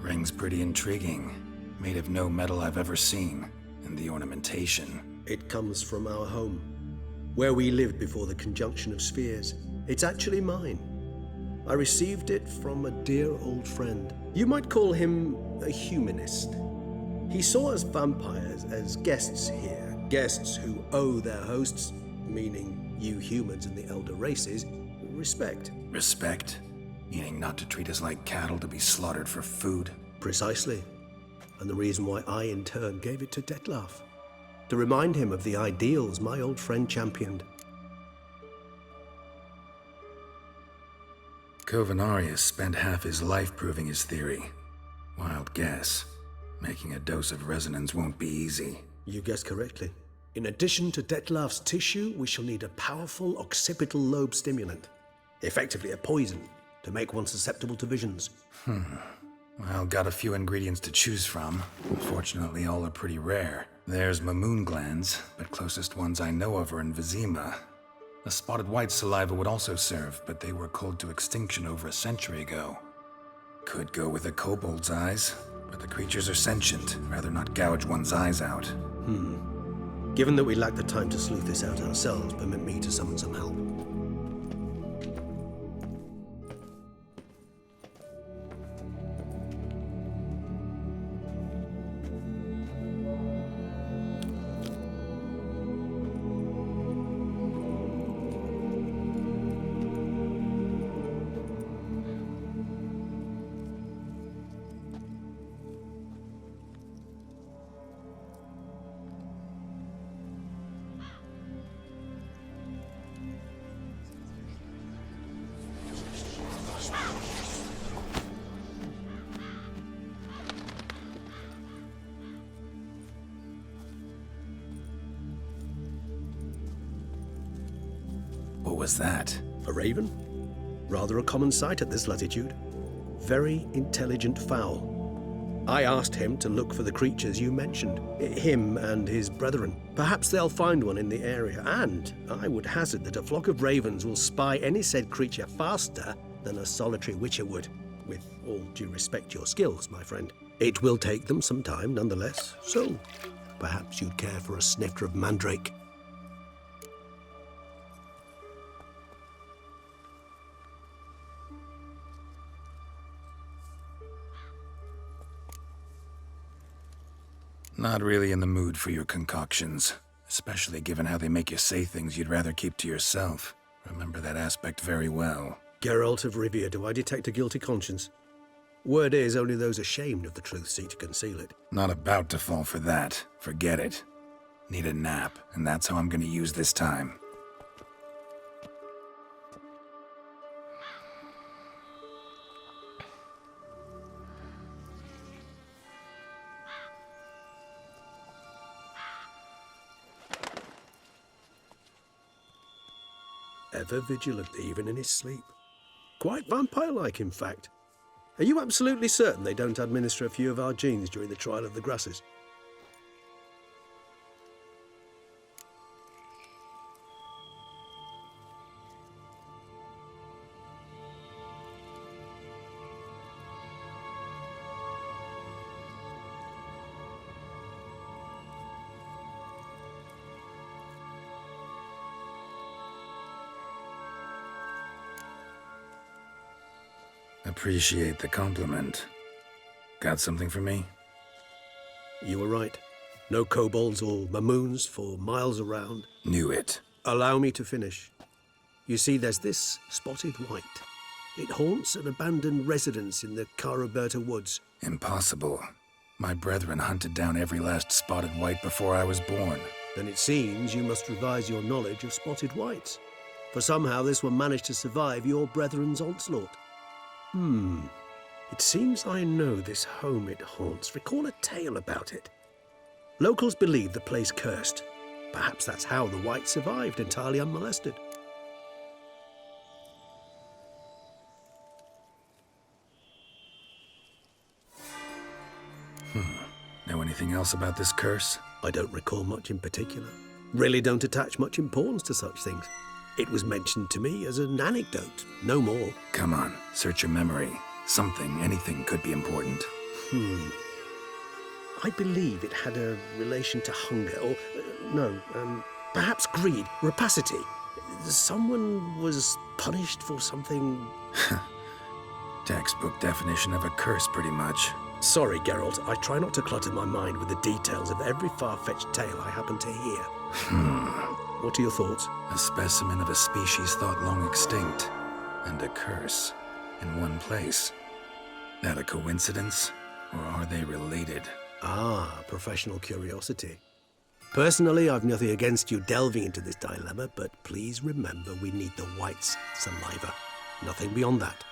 Ring's pretty intriguing. Made of no metal I've ever seen. And the ornamentation. It comes from our home, where we lived before the conjunction of spheres. It's actually mine. I received it from a dear old friend. You might call him a humanist. He saw us vampires as guests here, guests who owe their hosts, meaning you humans and the elder races, respect. Respect? Meaning not to treat us like cattle to be slaughtered for food? Precisely. And the reason why I, in turn, gave it to Dettlaff. To remind him of the ideals my old friend championed. Covenarius spent half his life proving his theory. Wild guess. Making a dose of resonance won't be easy. You guessed correctly. In addition to Dettlaff's tissue, we shall need a powerful occipital lobe stimulant. Effectively a poison, to make one susceptible to visions. Well, got a few ingredients to choose from. Unfortunately, all are pretty rare. There's Mamoon glands, but closest ones I know of are in Vizima. The spotted white saliva would also serve, but they were cold to extinction over a century ago. Could go with a kobold's eyes, but the creatures are sentient. Rather not gouge one's eyes out. Given that we lack the time to sleuth this out ourselves, permit me to summon some help. What was that? A raven? Rather a common sight at this latitude. Very intelligent fowl. I asked him to look for the creatures you mentioned, him and his brethren. Perhaps they'll find one in the area, and I would hazard that a flock of ravens will spy any said creature faster than a solitary witcher would. With all due respect to your skills, my friend. It will take them some time, nonetheless, so perhaps you'd care for a snifter of mandrake. Not really in the mood for your concoctions, especially given how they make you say things you'd rather keep to yourself. Remember that aspect very well. Geralt of Rivia, do I detect a guilty conscience? Word is, only those ashamed of the truth seek to conceal it. Not about to fall for that. Forget it. Need a nap, and that's how I'm gonna use this time. Ever vigilant, even in his sleep. Quite vampire-like, in fact. Are you absolutely certain they don't administer a few of our genes during the trial of the grasses? Appreciate the compliment. Got something for me? You were right. No kobolds or mamoons for miles around. Knew it. Allow me to finish. You see, there's this spotted white. It haunts an abandoned residence in the Caraberta woods. Impossible. My brethren hunted down every last spotted white before I was born. Then it seems you must revise your knowledge of spotted whites. For somehow this one managed to survive your brethren's onslaught. It seems I know this home it haunts. Recall a tale about it. Locals believe the place cursed. Perhaps that's how the white survived entirely unmolested. Know anything else about this curse? I don't recall much in particular. Really don't attach much importance to such things. It was mentioned to me as an anecdote, no more. Come on, search your memory. Something, anything could be important. I believe it had a relation to hunger, or, perhaps greed, rapacity. Someone was punished for something... Textbook definition of a curse, pretty much. Sorry, Geralt, I try not to clutter my mind with the details of every far-fetched tale I happen to hear. What are your thoughts? A specimen of a species thought long extinct, and a curse in one place. That a coincidence, or are they related? Ah, professional curiosity. Personally, I've nothing against you delving into this dilemma, but please remember we need the white's saliva. Nothing beyond that.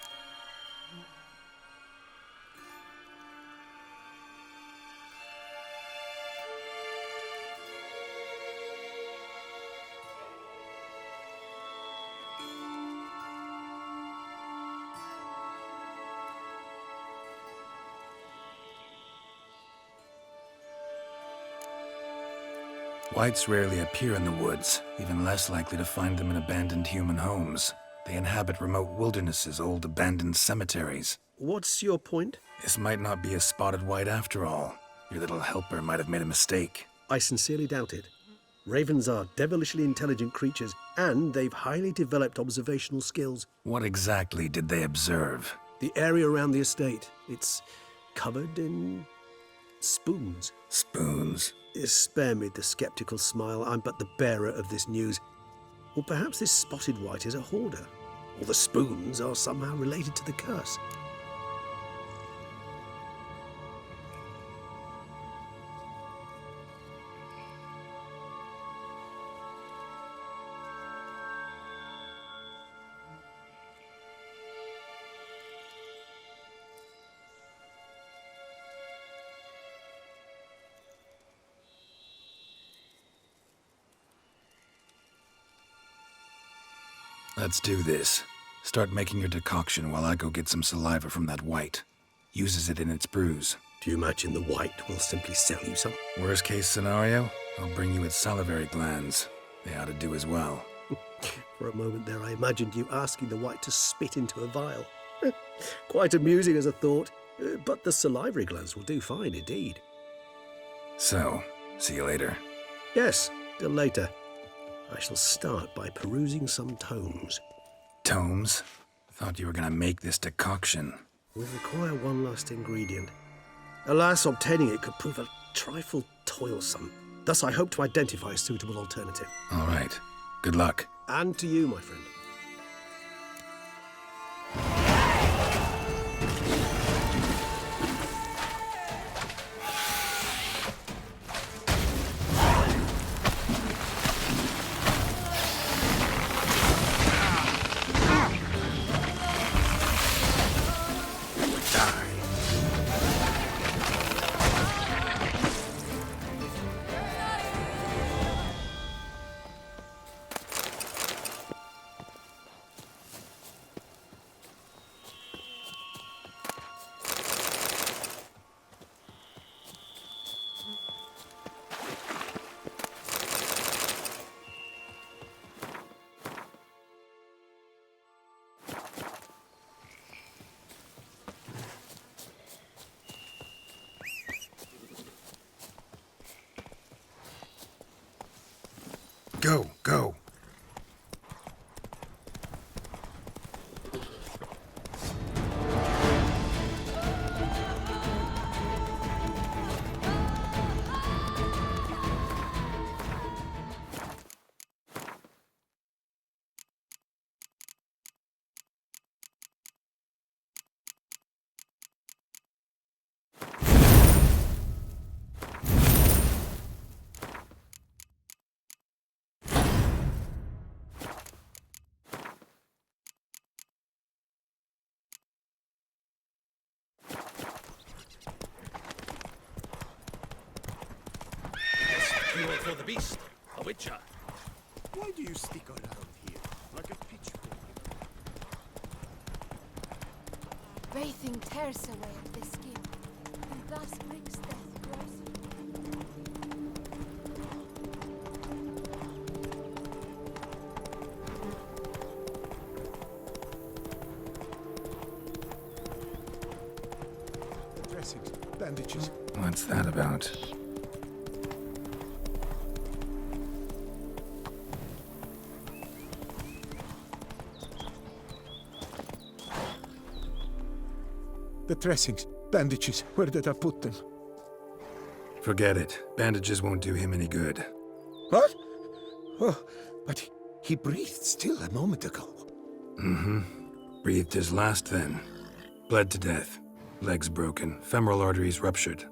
Whites rarely appear in the woods, even less likely to find them in abandoned human homes. They inhabit remote wildernesses, old abandoned cemeteries. What's your point? This might not be a spotted white after all. Your little helper might have made a mistake. I sincerely doubt it. Ravens are devilishly intelligent creatures, and they've highly developed observational skills. What exactly did they observe? The area around the estate. It's covered in spoons. Spoons? Spare me the skeptical smile. I'm but the bearer of this news. Or perhaps this spotted white is a hoarder. Or the spoons are somehow related to the curse. Let's do this. Start making your decoction while I go get some saliva from that white. Uses it in its brews. Do you imagine the white will simply sell you some? Worst case scenario, I'll bring you its salivary glands. They ought to do as well. For a moment there, I imagined you asking the white to spit into a vial. Quite amusing as a thought, but the salivary glands will do fine indeed. So, see you later. Yes, till later. I shall start by perusing some tomes. Tomes? Thought you were gonna make this decoction. We require one last ingredient. Alas, obtaining it could prove a trifle toilsome. Thus, I hope to identify a suitable alternative. All right. Good luck. And to you, my friend. Go, go. Cure for the beast. A witcher. Why do you stick around here like a pitchfork? Breathing tears away at the skin, and thus brings death closer. The dressings, bandages. What's that about? The dressings, bandages. Where did I put them? Forget it. Bandages won't do him any good. What? Oh, but he breathed still a moment ago. Breathed his last then. Bled to death. Legs broken. Femoral arteries ruptured.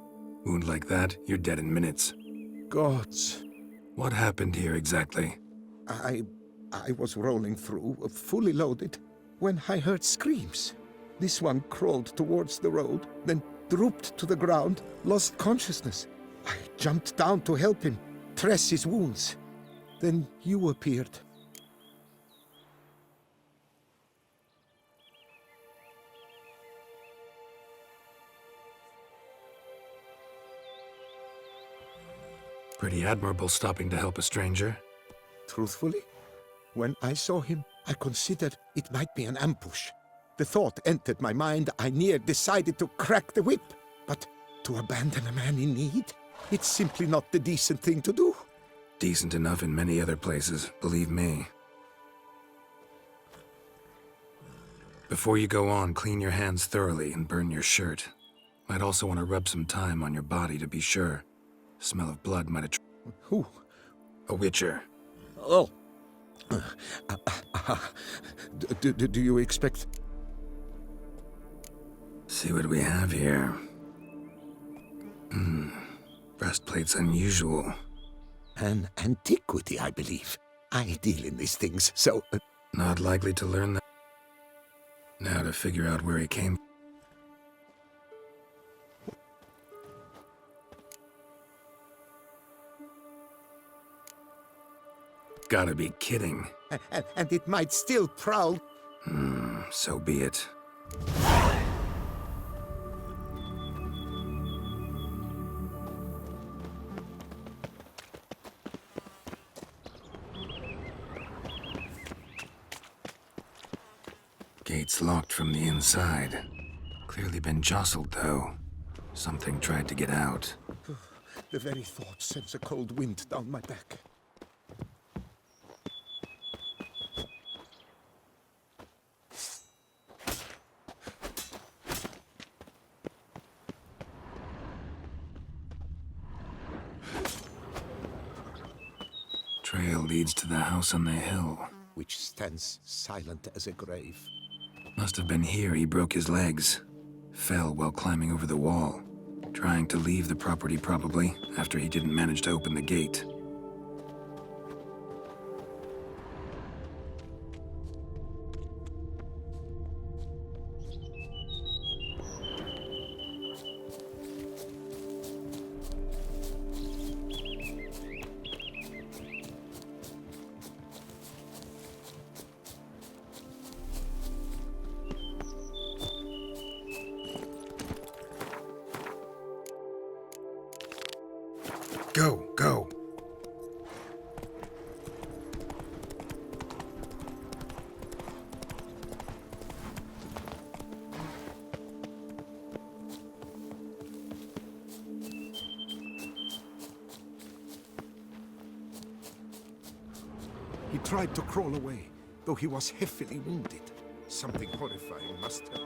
Wound like that, you're dead in minutes. Gods. What happened here exactly? I was rolling through, fully loaded, when I heard screams. This one crawled towards the road, then drooped to the ground, lost consciousness. I jumped down to help him, dress his wounds. Then you appeared. Pretty admirable stopping to help a stranger. Truthfully, when I saw him, I considered it might be an ambush. The thought entered my mind, I near decided to crack the whip. But to abandon a man in need? It's simply not the decent thing to do. Decent enough in many other places, believe me. Before you go on, clean your hands thoroughly and burn your shirt. Might also want to rub some time on your body to be sure. Smell of blood might have... Who? A witcher. Oh. Do you expect... See what we have here. Breastplate's unusual. An antiquity, I believe. I deal in these things, so... Not likely to learn that. Now to figure out where he came. Gotta be kidding. And it might still prowl... So be it. Gate's locked from the inside. Clearly been jostled, though. Something tried to get out. The very thought sends a cold wind down my back. Trail leads to the house on the hill. Which stands silent as a grave. Must have been here he broke his legs. Fell while climbing over the wall. Trying to leave the property probably, after he didn't manage to open the gate. Go, go. He tried to crawl away, though he was heavily wounded. Something horrifying must have...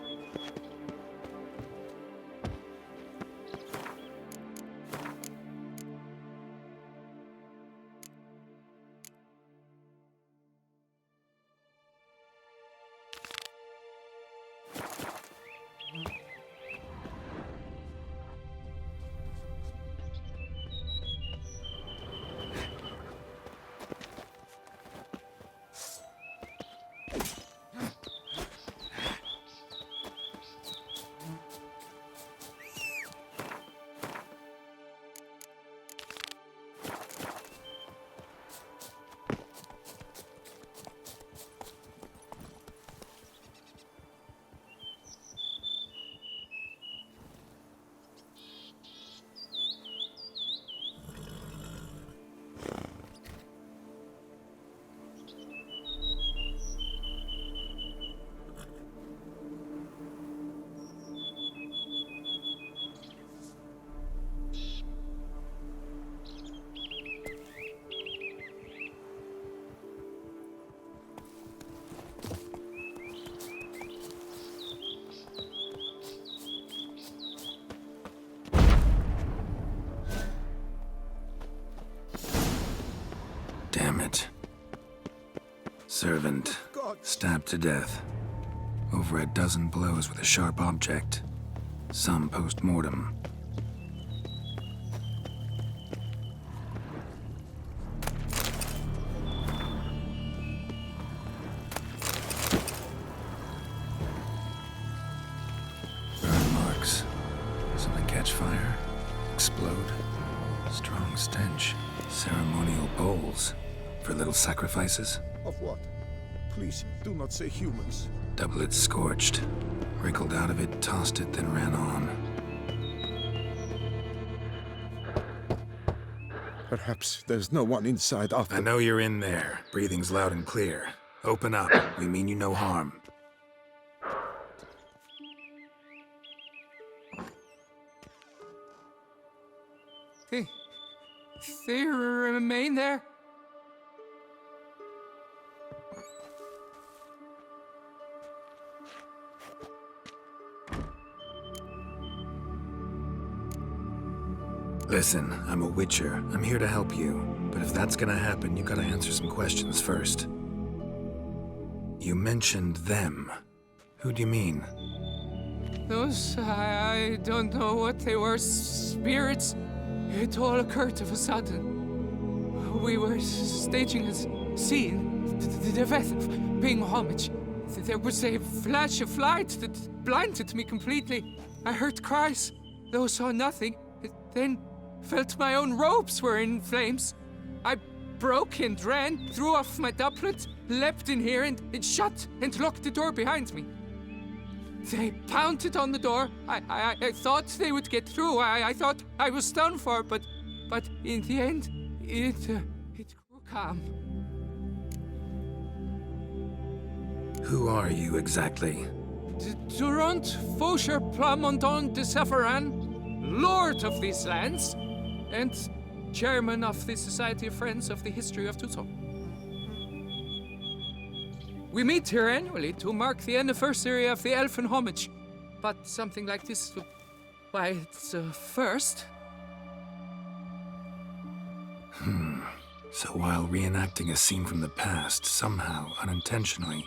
Damn it. Servant, stabbed to death. Over a dozen blows with a sharp object. Some post-mortem. Burn marks. Something catch fire? Explode? Strong stench. Ceremonial bowls. For little sacrifices? Of what? Please, do not say humans. Doublet scorched. Wriggled out of it, tossed it, then ran on. Perhaps there's no one inside after... I know you're in there. Breathing's loud and clear. Open up. We mean you no harm. They remain there? Listen, I'm a witcher. I'm here to help you. But if that's gonna happen, you gotta answer some questions first. You mentioned them. Who do you mean? Those, I don't know what they were. Spirits. It all occurred of a sudden. We were staging a scene, the death of paying homage. There was a flash of light that blinded me completely. I heard cries, though saw nothing. Then felt my own robes were in flames. I broke and ran, threw off my doublet, leapt in here and it shut and locked the door behind me. They pounded on the door. I thought they would get through. I thought I was done for, but in the end, it grew calm. Who are you exactly? Durant Faucher Plamondon de Savarin, Lord of these lands, and Chairman of the Society of Friends of the History of Tucson. We meet here annually to mark the anniversary of the Elfin Homage, but something like this, why, it's a first. So while reenacting a scene from the past, somehow, unintentionally,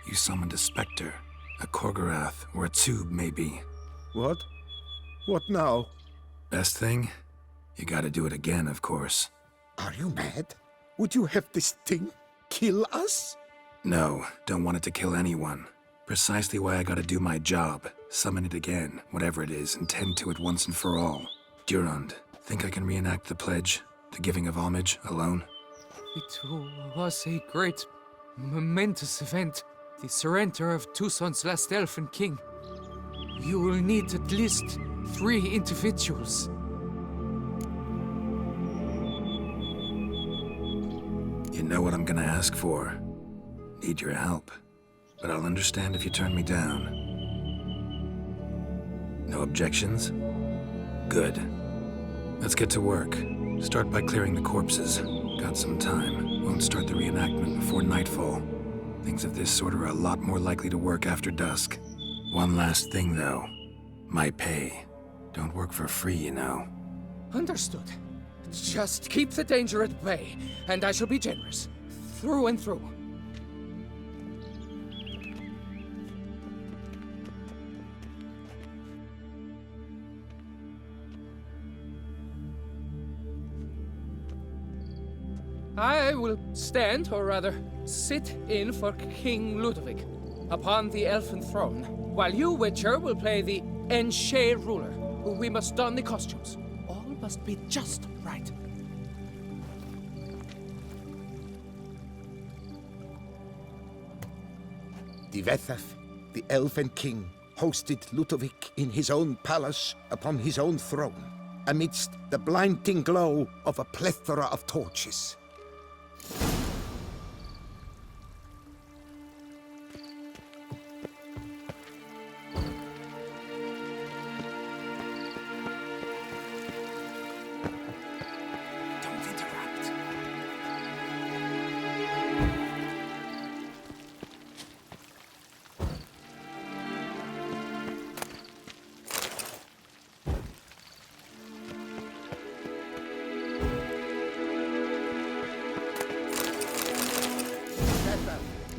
you summoned a specter, a Korgorath, or a tube, maybe. What? What now? Best thing? You gotta do it again, of course. Are you mad? Would you have this thing kill us? No, don't want it to kill anyone. Precisely why I gotta do my job. Summon it again, whatever it is, and tend to it once and for all. Durand, think I can reenact the pledge, the giving of homage, alone? It was a great, momentous event. The surrender of Tucson's last elfin king. You will need at least 3 individuals. You know what I'm gonna ask for. Need your help. But I'll understand if you turn me down. No objections? Good. Let's get to work. Start by clearing the corpses. Got some time. Won't start the reenactment before nightfall. Things of this sort are a lot more likely to work after dusk. One last thing, though. My pay. Don't work for free, you know. Understood. Just keep the danger at bay, and I shall be generous. Through and through. I will stand, or rather, sit in for King Ludovic upon the elfin throne, while you, Witcher, will play the Enche ruler. We must don the costumes. All must be just right. Divethaf, the Elven King, hosted Ludovic in his own palace upon his own throne, amidst the blinding glow of a plethora of torches. Don't interrupt.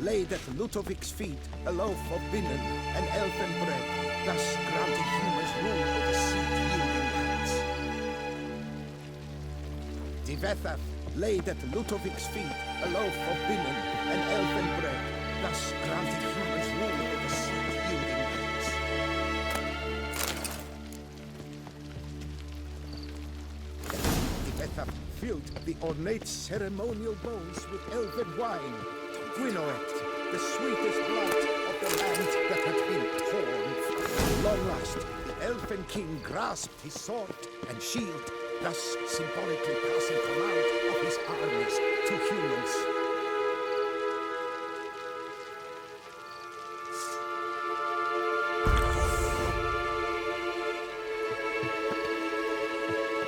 Laid at Ludovic's feet a loaf of binnen and elfin bread, thus granting humans rule over seed-yielding lands. Divethaf laid at Ludovic's feet a loaf of binnen and elfin bread, thus granting humans rule over seed-yielding lands. Divethaf filled the ornate ceremonial bowls with elven wine, Gwinoet, the sweetest blood of the land that had been torn. At long last, the Elfin King grasped his sword and shield, thus symbolically passing command of his armies to humans.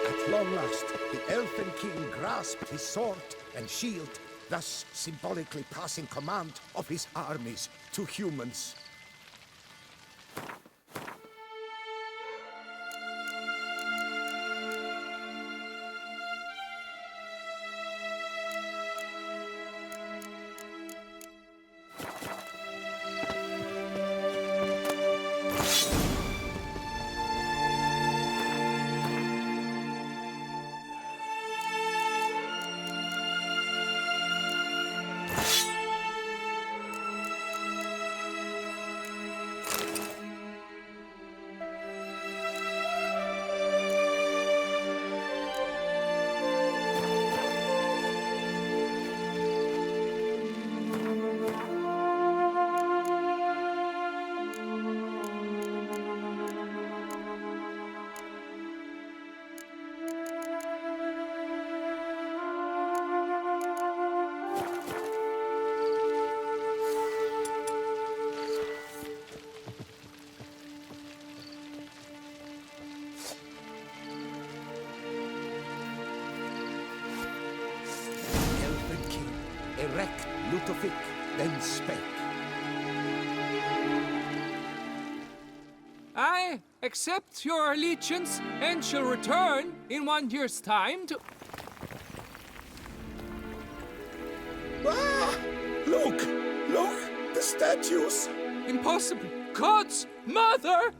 At long last, the Elfin King grasped his sword and shield, thus symbolically passing command of his armies to humans. Erect Ludovic then spake. I accept your allegiance and shall return in 1 year's time to... Ah! Look! Look! The statues! Impossible! God's mother!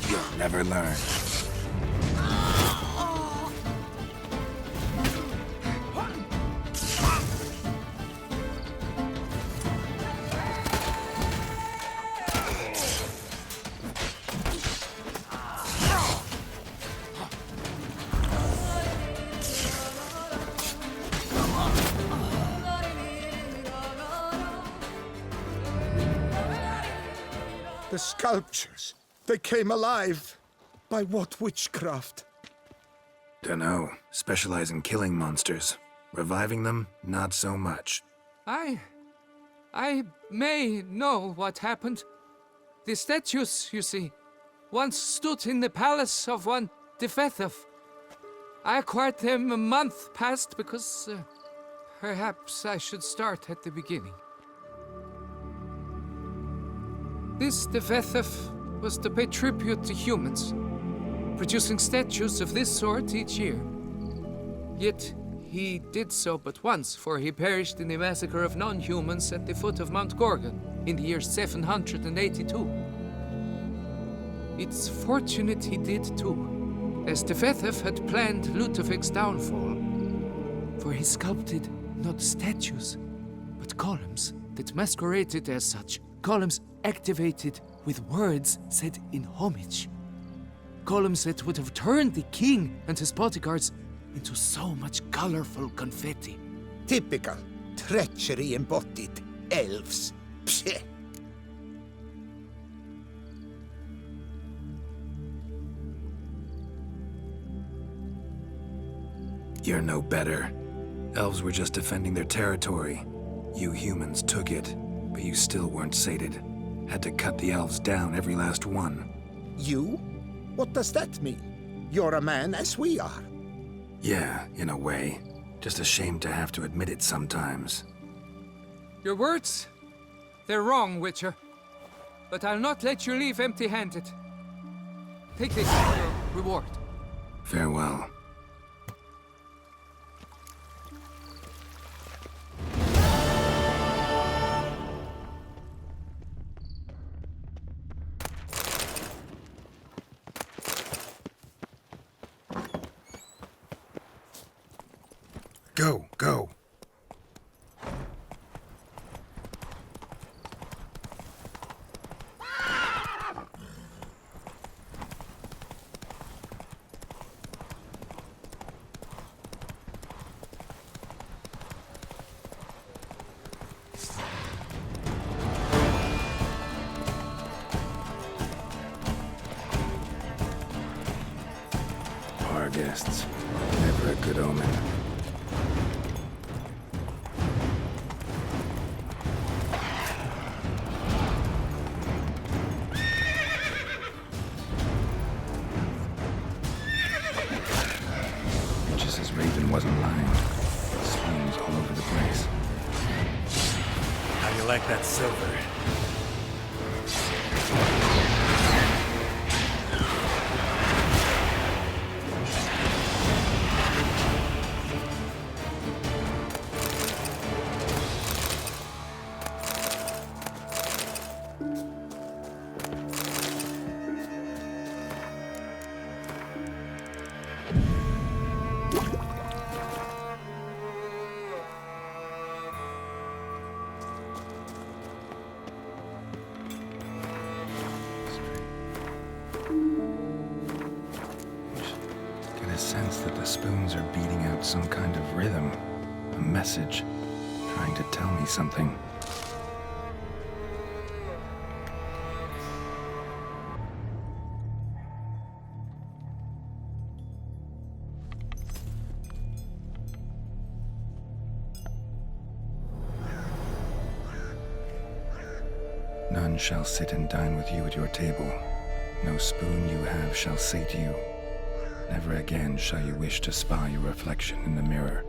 You'll never learn. The sculptures, they came alive. By what witchcraft? Dunno. Specialize in killing monsters. Reviving them, not so much. I I may know what happened. The statues, you see, once stood in the palace of one Defethov. I acquired them a month past because perhaps I should start at the beginning. This Defethov was to pay tribute to humans, producing statues of this sort each year. Yet he did so but once, for he perished in the massacre of non-humans at the foot of Mount Gorgon in the year 782. It's fortunate he did too, as Defethov had planned Ludovic's downfall. For he sculpted not statues, but columns that masqueraded as such. Columns activated with words said in homage. Columns that would have turned the king and his bodyguards into so much colorful confetti. Typical. Treachery embodied. Elves. Psheh. You're no better. Elves were just defending their territory. You humans took it, but you still weren't sated. Had to cut the elves down, every last one. You? What does that mean? You're a man as we are. Yeah, in a way. Just ashamed to have to admit it sometimes. Your words? They're wrong, Witcher. But I'll not let you leave empty-handed. Take this for your reward. Farewell. Go, go. Our guests, never a good omen. Wasn't lying. Spoons all over the place. How do you like that silver? A sense that the spoons are beating out some kind of rhythm, a message, trying to tell me something. None shall sit and dine with you at your table. No spoon you have shall say to you, never again shall you wish to spy your reflection in the mirror.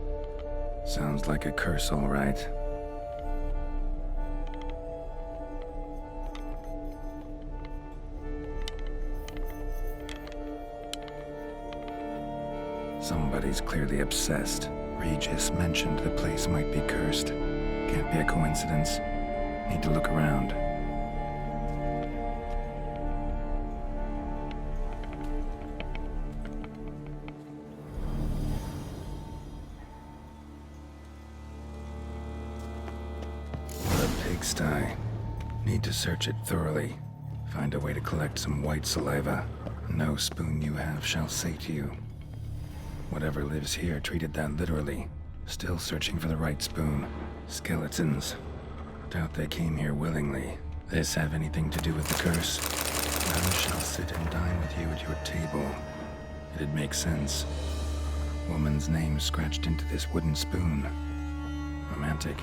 Sounds like a curse, all right. Somebody's clearly obsessed. Regis mentioned the place might be cursed. Can't be a coincidence. Need to look around. Pigsty. Need to search it thoroughly. Find a way to collect some white saliva. No spoon you have shall say to you. Whatever lives here treated that literally. Still searching for the right spoon. Skeletons. Doubt they came here willingly. This have anything to do with the curse? None shall sit and dine with you at your table. It'd make sense. Woman's name scratched into this wooden spoon. Romantic.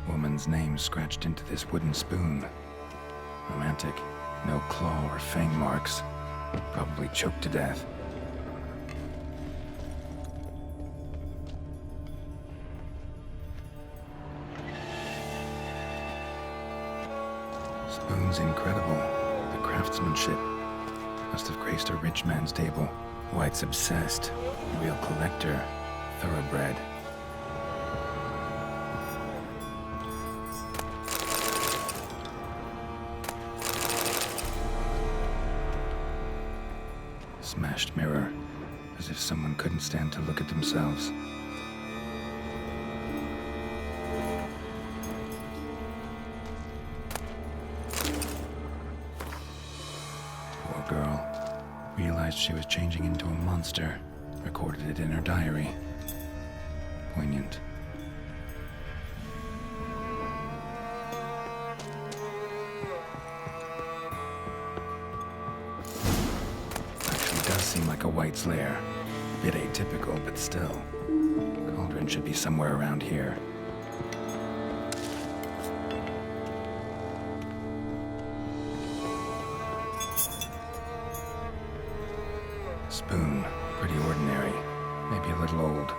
Woman's name scratched into this wooden spoon. Romantic. No claw or fang marks. Probably choked to death. Spoon's incredible. The craftsmanship must have graced a rich man's table. White's obsessed. Real collector. Thoroughbred. Smashed mirror, as if someone couldn't stand to look at themselves. Poor girl. Realized she was changing into a monster. Recorded it in her diary. Poignant. Does seem like a White's lair. Bit atypical, but still. Cauldron should be somewhere around here. Spoon. Pretty ordinary. Maybe a little old.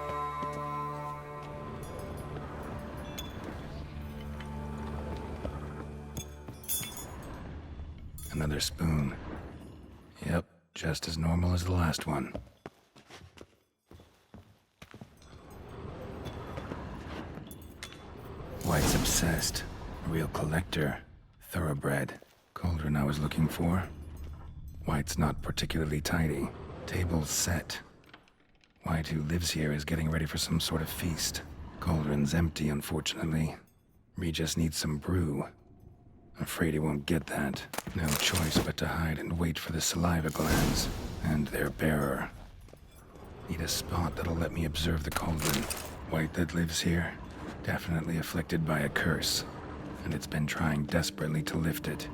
Another spoon. Yep. Just as normal as the last one. White's obsessed. A real collector. Thoroughbred. Cauldron I was looking for. White's not particularly tidy. Table's set. White, who lives here, is getting ready for some sort of feast. Cauldron's empty, unfortunately. Regis needs some brew. Afraid he won't get that. No choice but to hide and wait for the saliva glands and their bearer. Need a spot that'll let me observe the cauldron. White that lives here, definitely afflicted by a curse, and it's been trying desperately to lift it.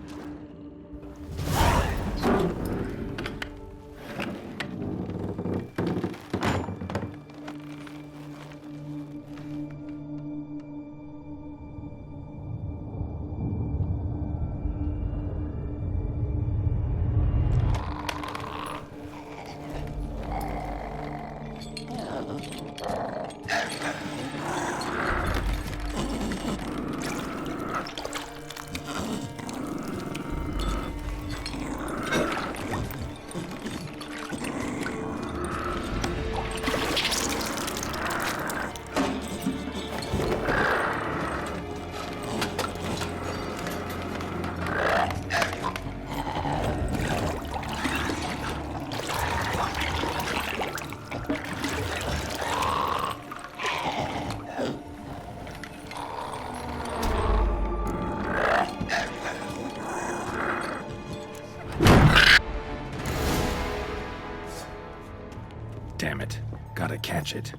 Damn it. Gotta catch it.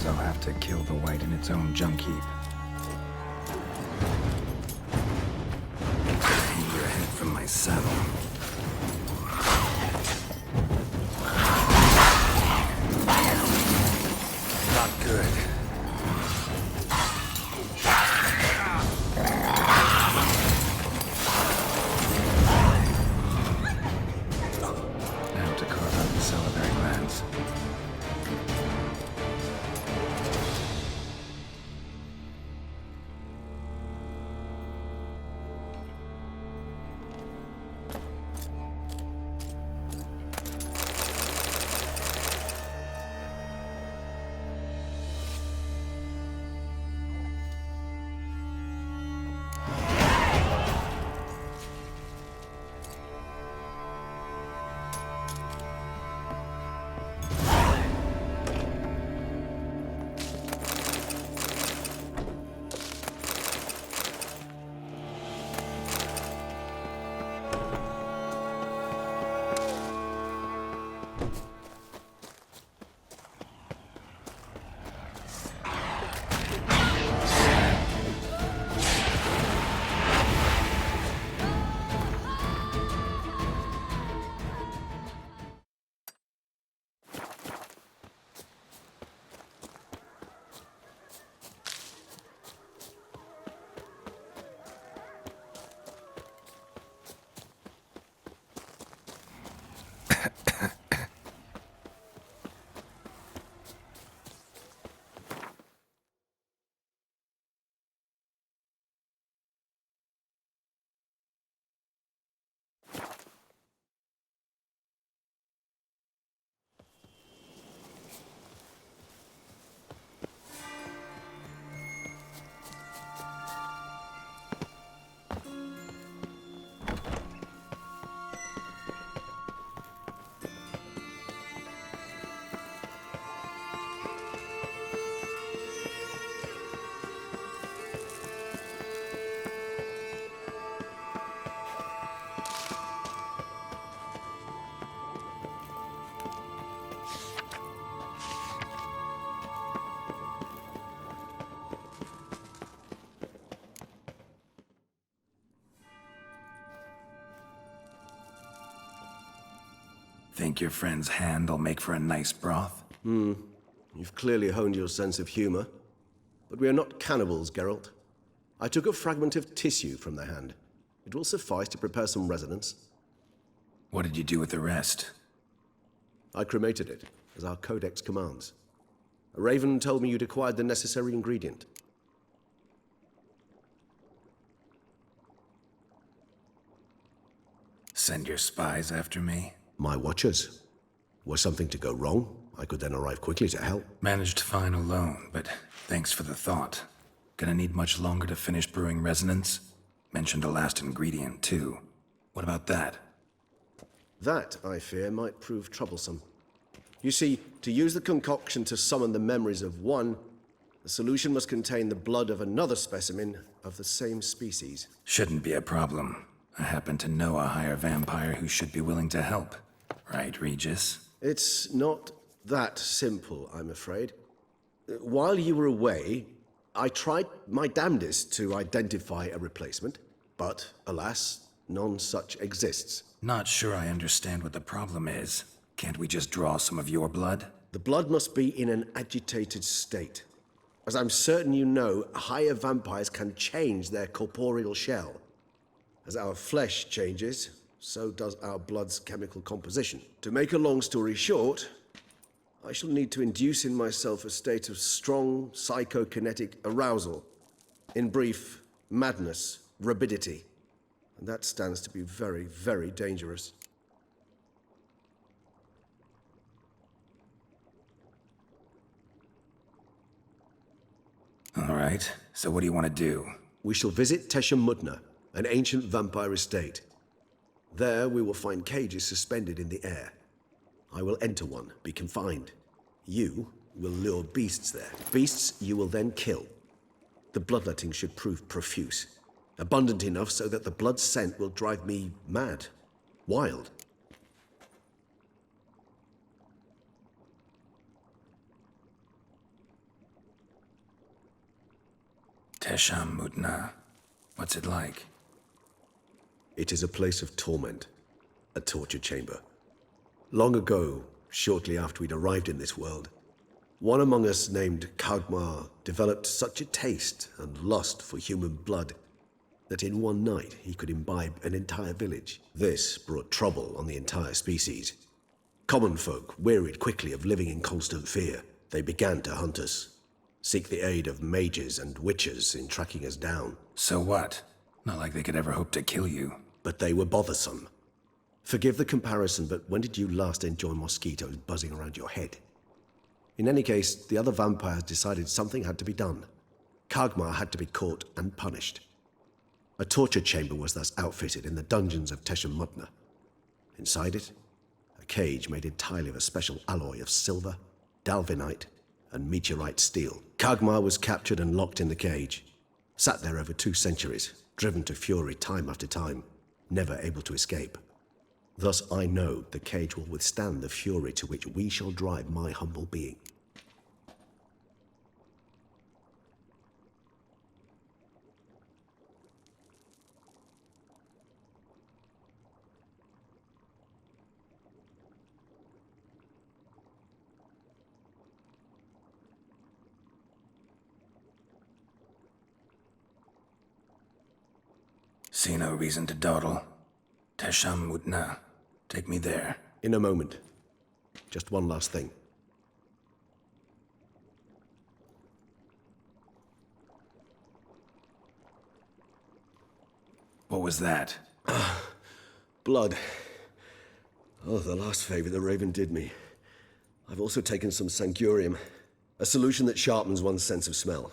I'll have to kill the White in its own junk heap. Hang your head from my saddle. Not good. Now to carve out the salivary glands. Think your friend's hand will make for a nice broth? You've clearly honed your sense of humor. But we are not cannibals, Geralt. I took a fragment of tissue from the hand. It will suffice to prepare some resonance. What did you do with the rest? I cremated it, as our codex commands. A raven told me you'd acquired the necessary ingredient. Send your spies after me? My watchers. Were something to go wrong, I could then arrive quickly to help. Managed fine alone, but thanks for the thought. Gonna need much longer to finish brewing resonance? Mentioned the last ingredient, too. What about that? That, I fear, might prove troublesome. You see, to use the concoction to summon the memories of one, the solution must contain the blood of another specimen of the same species. Shouldn't be a problem. I happen to know a higher vampire who should be willing to help. Right, Regis? It's not that simple, I'm afraid. While you were away, I tried my damnedest to identify a replacement, but alas, none such exists. Not sure I understand what the problem is. Can't we just draw some of your blood? The blood must be in an agitated state. As I'm certain you know, higher vampires can change their corporeal shell. As our flesh changes, so does our blood's chemical composition. To make a long story short, I shall need to induce in myself a state of strong psychokinetic arousal. In brief, madness, rabidity. And that stands to be very, very dangerous. All right, so what do you want to do? We shall visit Tesha Mudna, an ancient vampire estate. There we will find cages suspended in the air. I will enter one, be confined. You will lure beasts there. Beasts you will then kill. The bloodletting should prove profuse. Abundant enough so that the blood scent will drive me mad. Wild. Tesha Mudna. What's it like? It is a place of torment. A torture chamber. Long ago, shortly after we'd arrived in this world, one among us named Kagmar developed such a taste and lust for human blood that in one night he could imbibe an entire village. This brought trouble on the entire species. Common folk wearied quickly of living in constant fear. They began to hunt us, seek the aid of mages and witches in tracking us down. So what? Not like they could ever hope to kill you. But they were bothersome. Forgive the comparison, but when did you last enjoy mosquitoes buzzing around your head? In any case, the other vampires decided something had to be done. Kagmar had to be caught and punished. A torture chamber was thus outfitted in the dungeons of Tesha Mudna. Inside it, a cage made entirely of a special alloy of silver, dalvinite, and meteorite steel. Kagmar was captured and locked in the cage. Sat there over 2 centuries, driven to fury time after time, never able to escape. Thus I know the cage will withstand the fury to which we shall drive my humble being. See no reason to dawdle. Tesha Mudna. Take me there. In a moment. Just one last thing. What was that? Blood. Oh, the last favor the Raven did me. I've also taken some Sangurium, a solution that sharpens one's sense of smell.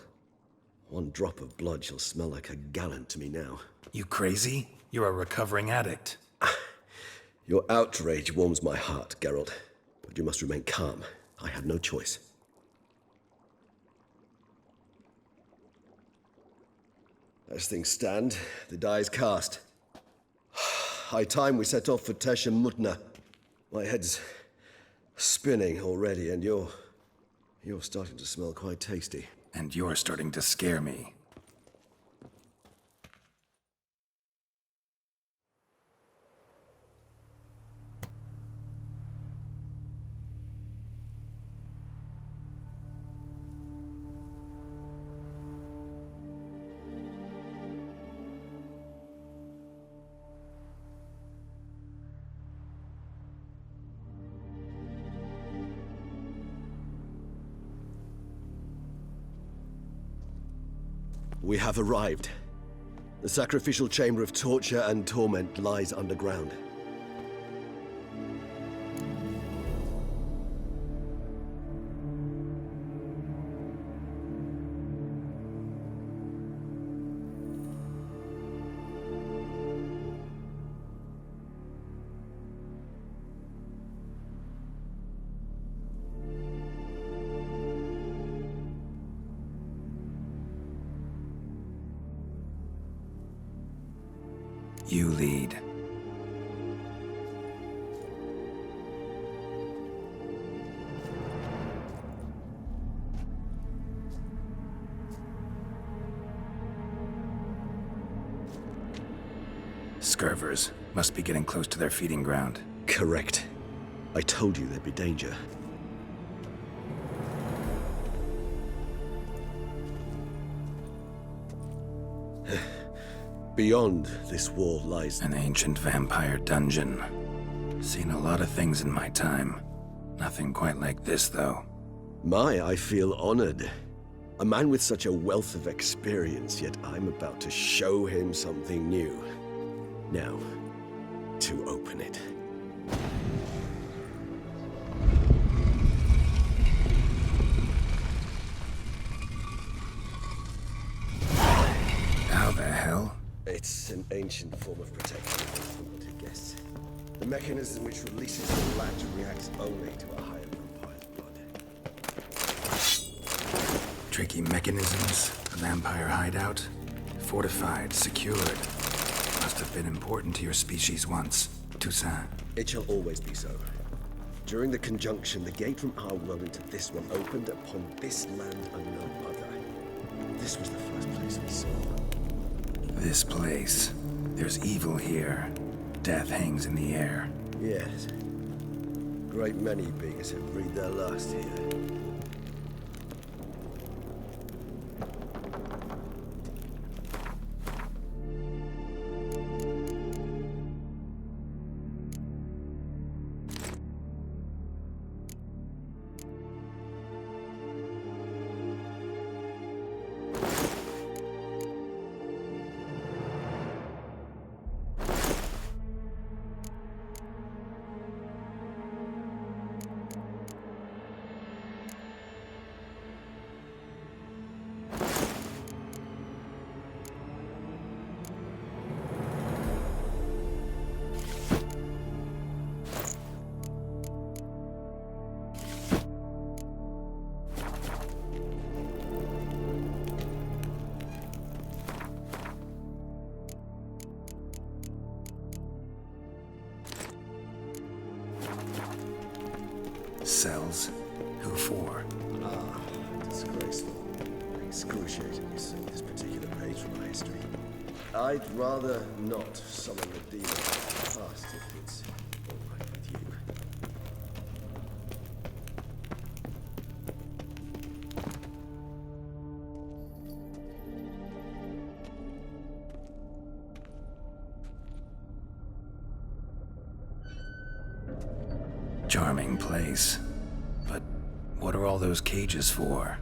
1 drop of blood shall smell like a gallon to me now. You crazy? You're a recovering addict. Your outrage warms my heart, Geralt. But you must remain calm. I have no choice. As things stand, the die is cast. High time we set off for Tesha Mudna. My head's spinning already, and you're starting to smell quite tasty. And you're starting to scare me. We have arrived. The sacrificial chamber of torture and torment lies underground. You lead. Scurvers must be getting close to their feeding ground. Correct. I told you there'd be danger. Beyond this wall lies an ancient vampire dungeon. Seen a lot of things in my time. Nothing quite like this, though. I feel honored. A man with such a wealth of experience, yet I'm about to show him something new. Now, to open it. How the hell? It's an ancient form of protection, if I'm to guess. The mechanism which releases the latch reacts only to a higher vampire's blood. Tricky mechanisms, a vampire hideout, fortified, secured. Must have been important to your species once, Toussaint. It shall always be so. During the conjunction, the gate from our world into this one opened upon this land and no other. This was the first place we saw. This place. There's evil here. Death hangs in the air. Yes. Great many beings have breathed their last here. Cells? Who for? Disgraceful. Excruciating you see this particular page from my history. I'd rather not summon the demon of the past if it's all right with you. Charming place. But what are all those cages for?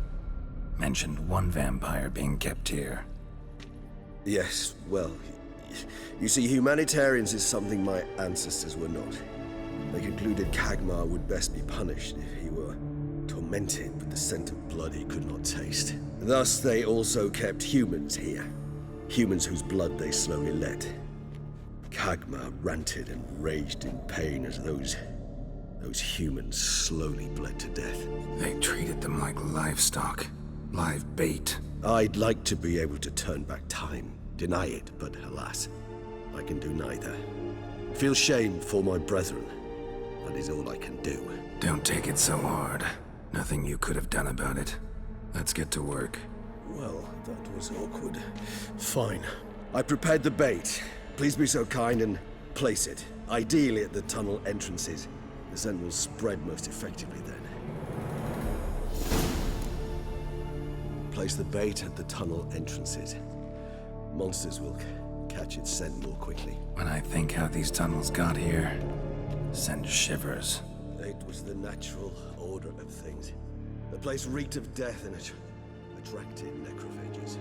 Mentioned one vampire being kept here. Yes, well, you see, humanitarians is something my ancestors were not. They concluded Kagmar would best be punished if he were tormented with the scent of blood he could not taste. Thus, they also kept humans here. Humans whose blood they slowly let. Kagmar ranted and raged in pain as those humans slowly bled to death. They treated them like livestock. Live bait. I'd like to be able to turn back time, deny it, but alas, I can do neither. Feel shame for my brethren. That is all I can do. Don't take it so hard. Nothing you could have done about it. Let's get to work. Well, that was awkward. Fine. I prepared the bait. Please be so kind and place it, ideally at the tunnel entrances. The scent will spread most effectively then. Place the bait at the tunnel entrances. Monsters will catch its scent more quickly. When I think how these tunnels got here, send shivers. It was the natural order of things. The place reeked of death and it attracted necrophages.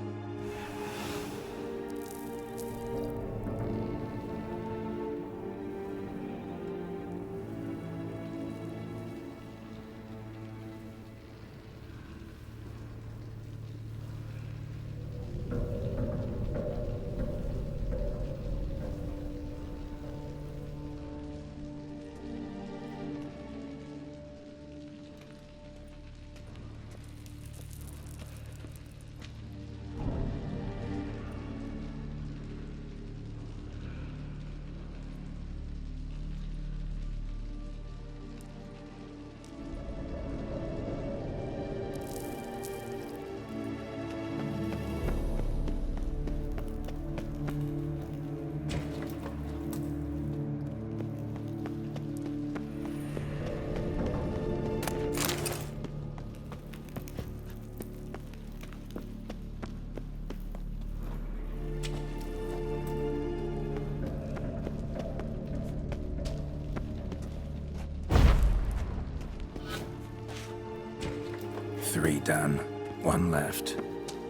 3 done. 1 left.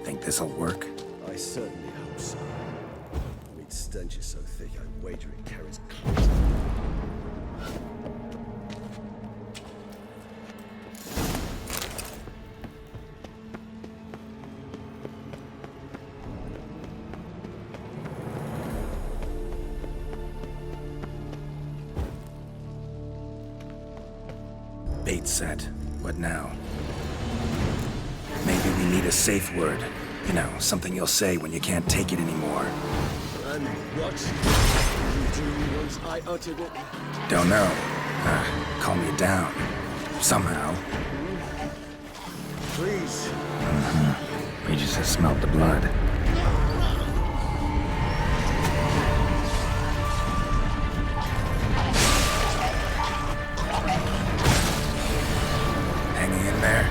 Think this'll work? I certainly hope so. The meat stench is so thick, I wager it carries clout. Bait set. What now? Maybe we need a safe word. You know, something you'll say when you can't take it anymore. And what did you do once I uttered it? Don't know. Calm you down. Somehow. Please. We just have smelled the blood. Hanging in there?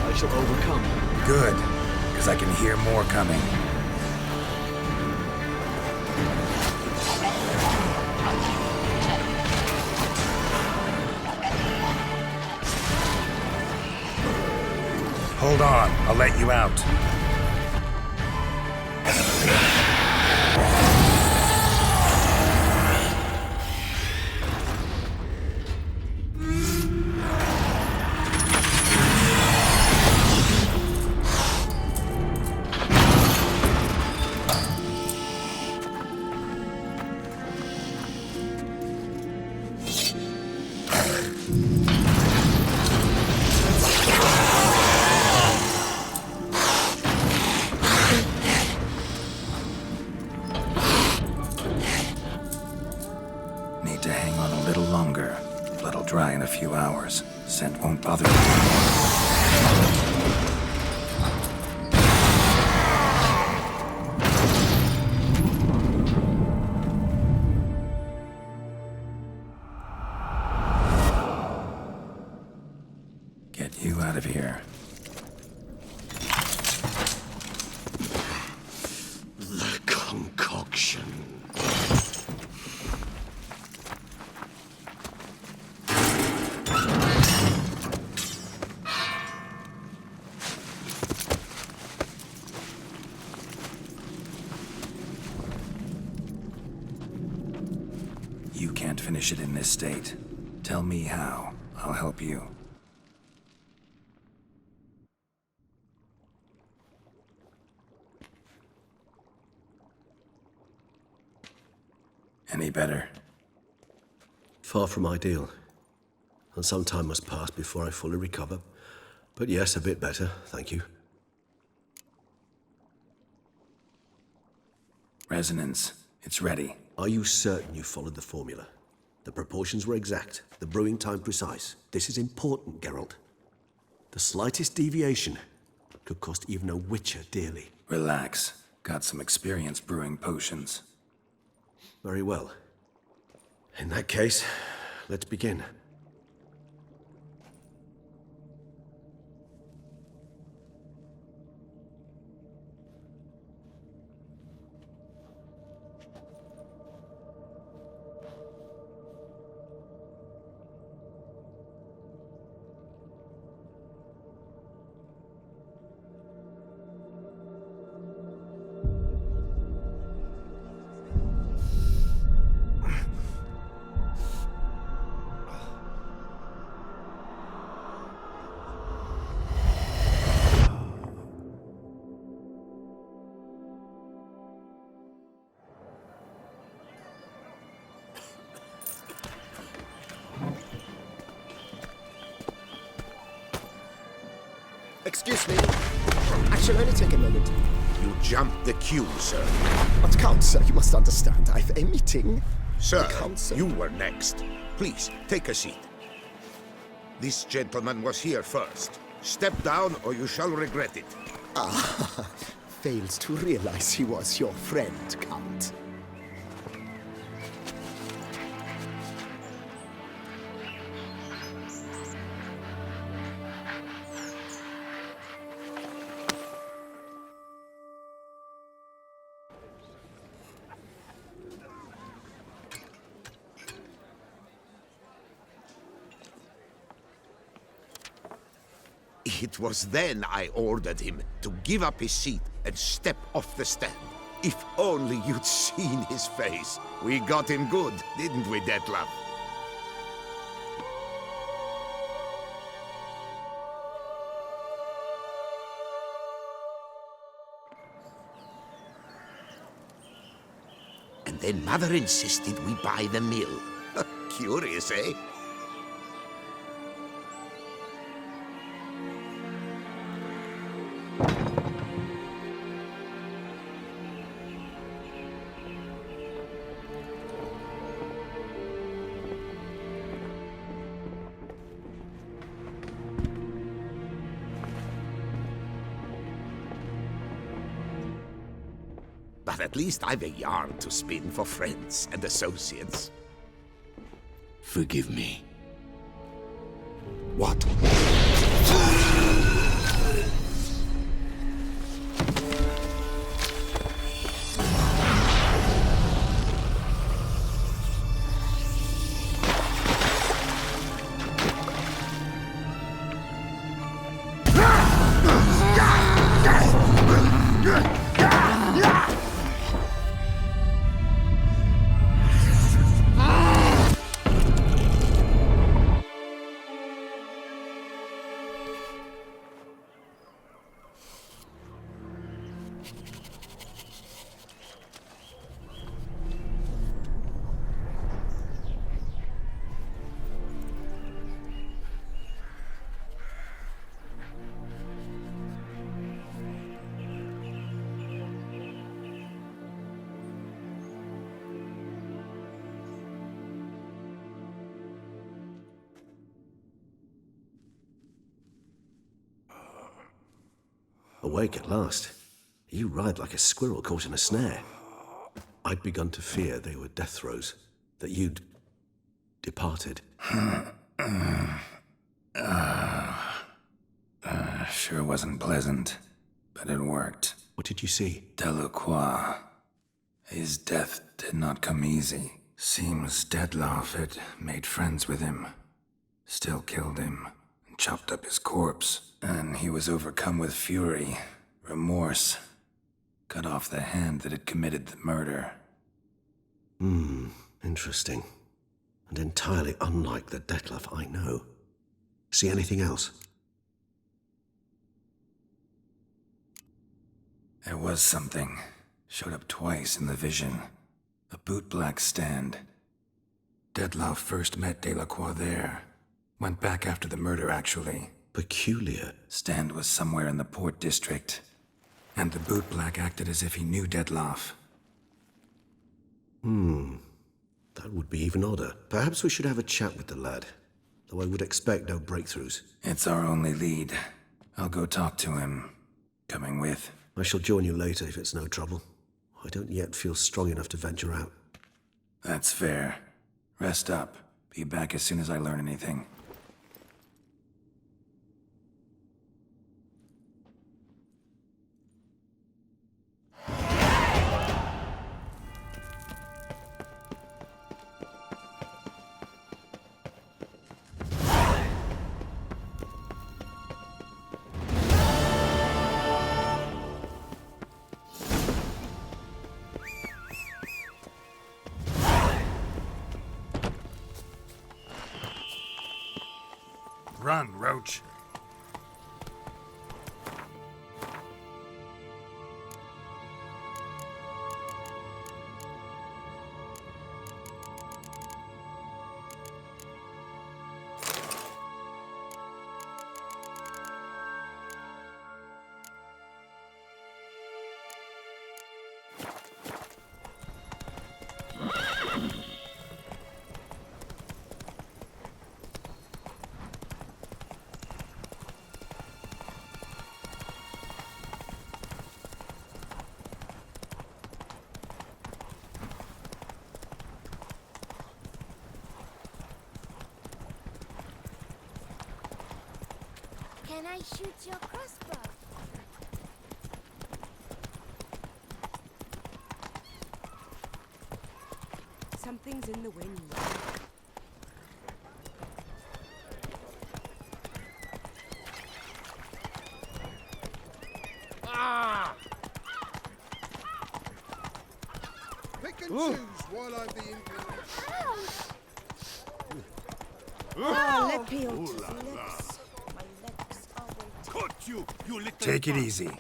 I shall overcome. Good, because I can hear more coming. Hold on, I'll let you out. Need to hang on a little longer. Blood'll dry in a few hours. Scent won't bother you anymore. Get you out of here. The concoction. You can't finish it in this state. Tell me how. I'll help you. Any better? Far from ideal. And some time must pass before I fully recover. But yes, a bit better, thank you. Resonance. It's ready. Are you certain you followed the formula? The proportions were exact, the brewing time precise. This is important, Geralt. The slightest deviation could cost even a witcher dearly. Relax. Got some experience brewing potions. Very well. In that case, let's begin. Excuse me. I shall only take a moment. You jumped the queue, sir. But Count, sir, you must understand. I've a meeting. Sir, Count, sir. you were next. Please, take a seat. This gentleman was here first. Step down or you shall regret it. Ah, fails to realize he was your friend, Count. It was then I ordered him to give up his seat and step off the stand. If only you'd seen his face. We got him good, didn't we, Detlef? And then Mother insisted we buy the mill. Curious, eh? But at least I've a yarn to spin for friends and associates. Forgive me. What? Awake at last. You ride like a squirrel caught in a snare. I'd begun to fear they were death throes, that you'd departed. Sure wasn't pleasant, but it worked. What did you see? Delacroix. His death did not come easy. Seems Detlef had made friends with him. Still killed him, and chopped up his corpse. And he was overcome with fury, remorse. Cut off the hand that had committed the murder. Interesting. And entirely unlike the Detlef I know. See anything else? There was something. Showed up twice in the vision. A bootblack stand. Detlef first met Delacroix there. Went back after the murder, actually. Peculiar. Stand was somewhere in the port district. And the bootblack acted as if he knew Detlef. That would be even odder. Perhaps we should have a chat with the lad. Though I would expect no breakthroughs. It's our only lead. I'll go talk to him. Coming with? I shall join you later if it's no trouble. I don't yet feel strong enough to venture out. That's fair. Rest up. Be back as soon as I learn anything. Run, Roach. Can I shoot your crossbow? Something's in the wind. choose while I'm being... Let me out his lips. My legs are waiting. Cut you, you little... Take it easy.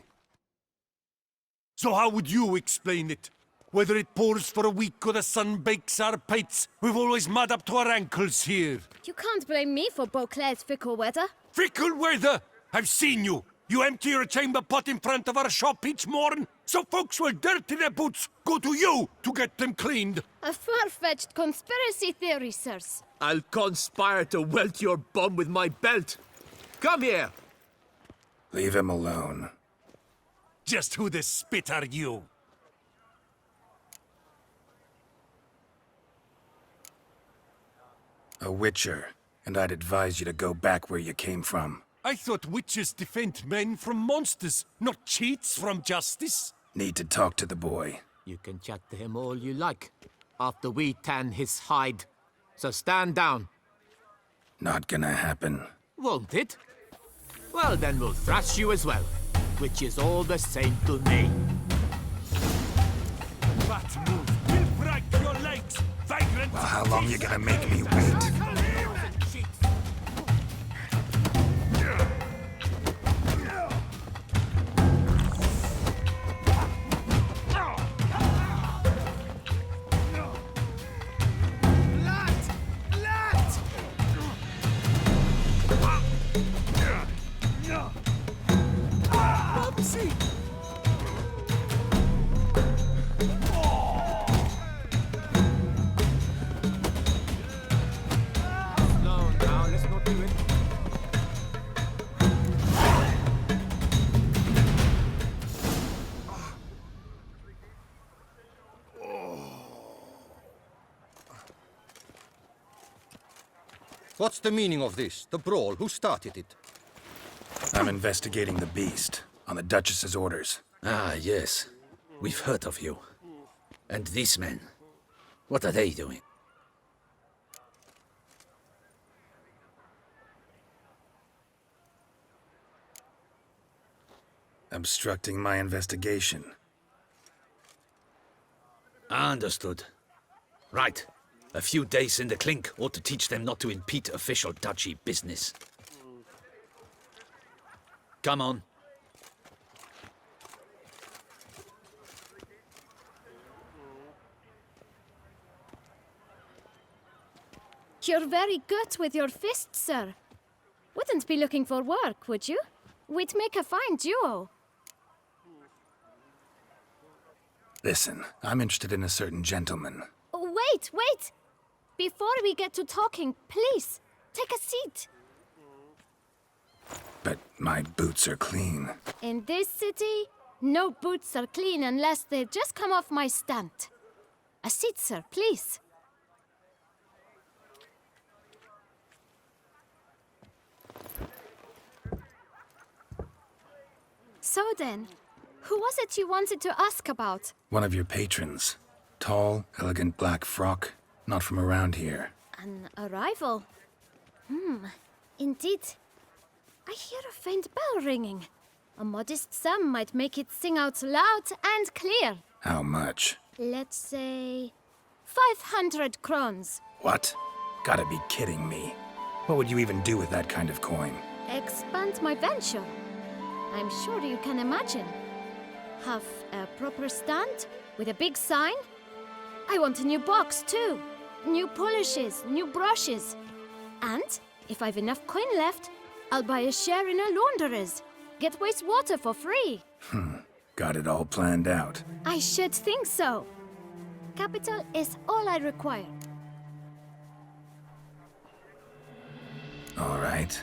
So how would you explain it? Whether it pours for a week or the sun bakes our pates, we've always mud up to our ankles here. You can't blame me for Beauclair's fickle weather. Fickle weather! I've seen you! You empty your chamber pot in front of our shop each morn, so folks will dirty their boots, go to you to get them cleaned. A far-fetched conspiracy theory, sirs. I'll conspire to welt your bum with my belt. Come here! Leave him alone. Just who the spit are you? A witcher, and I'd advise you to go back where you came from. I thought witches defend men from monsters, not cheats from justice. Need to talk to the boy. You can chat to him all you like, after we tan his hide. So stand down. Not gonna happen. Won't it? Well, then we'll thrash you as well, which is all the same to me. That move will break your legs, vagrant! Well, how long you gonna make me wait? What's the meaning of this? The brawl? Who started it? I'm investigating the beast, on the Duchess's orders. Ah, yes. We've heard of you. And these men, what are they doing? Obstructing my investigation. Understood. Right. A few days in the clink ought to teach them not to impede official duchy business. Come on. You're very good with your fists, sir. Wouldn't be looking for work, would you? We'd make a fine duo. Listen, I'm interested in a certain gentleman. Wait, wait! Before we get to talking, please, take a seat. But my boots are clean. In this city, no boots are clean unless they just come off my stand. A seat, sir, please. So then, who was it you wanted to ask about? One of your patrons. Tall, elegant black frock. Not from around here. An arrival? Indeed. I hear a faint bell ringing. A modest sum might make it sing out loud and clear. How much? Let's say 500 crowns. What? Gotta be kidding me. What would you even do with that kind of coin? Expand my venture. I'm sure you can imagine. Have a proper stand with a big sign. I want a new box too. New polishes, new brushes. And if I've enough coin left, I'll buy a share in a launderer's. Get wastewater for free. Got it all planned out. I should think so. Capital is all I require. All right.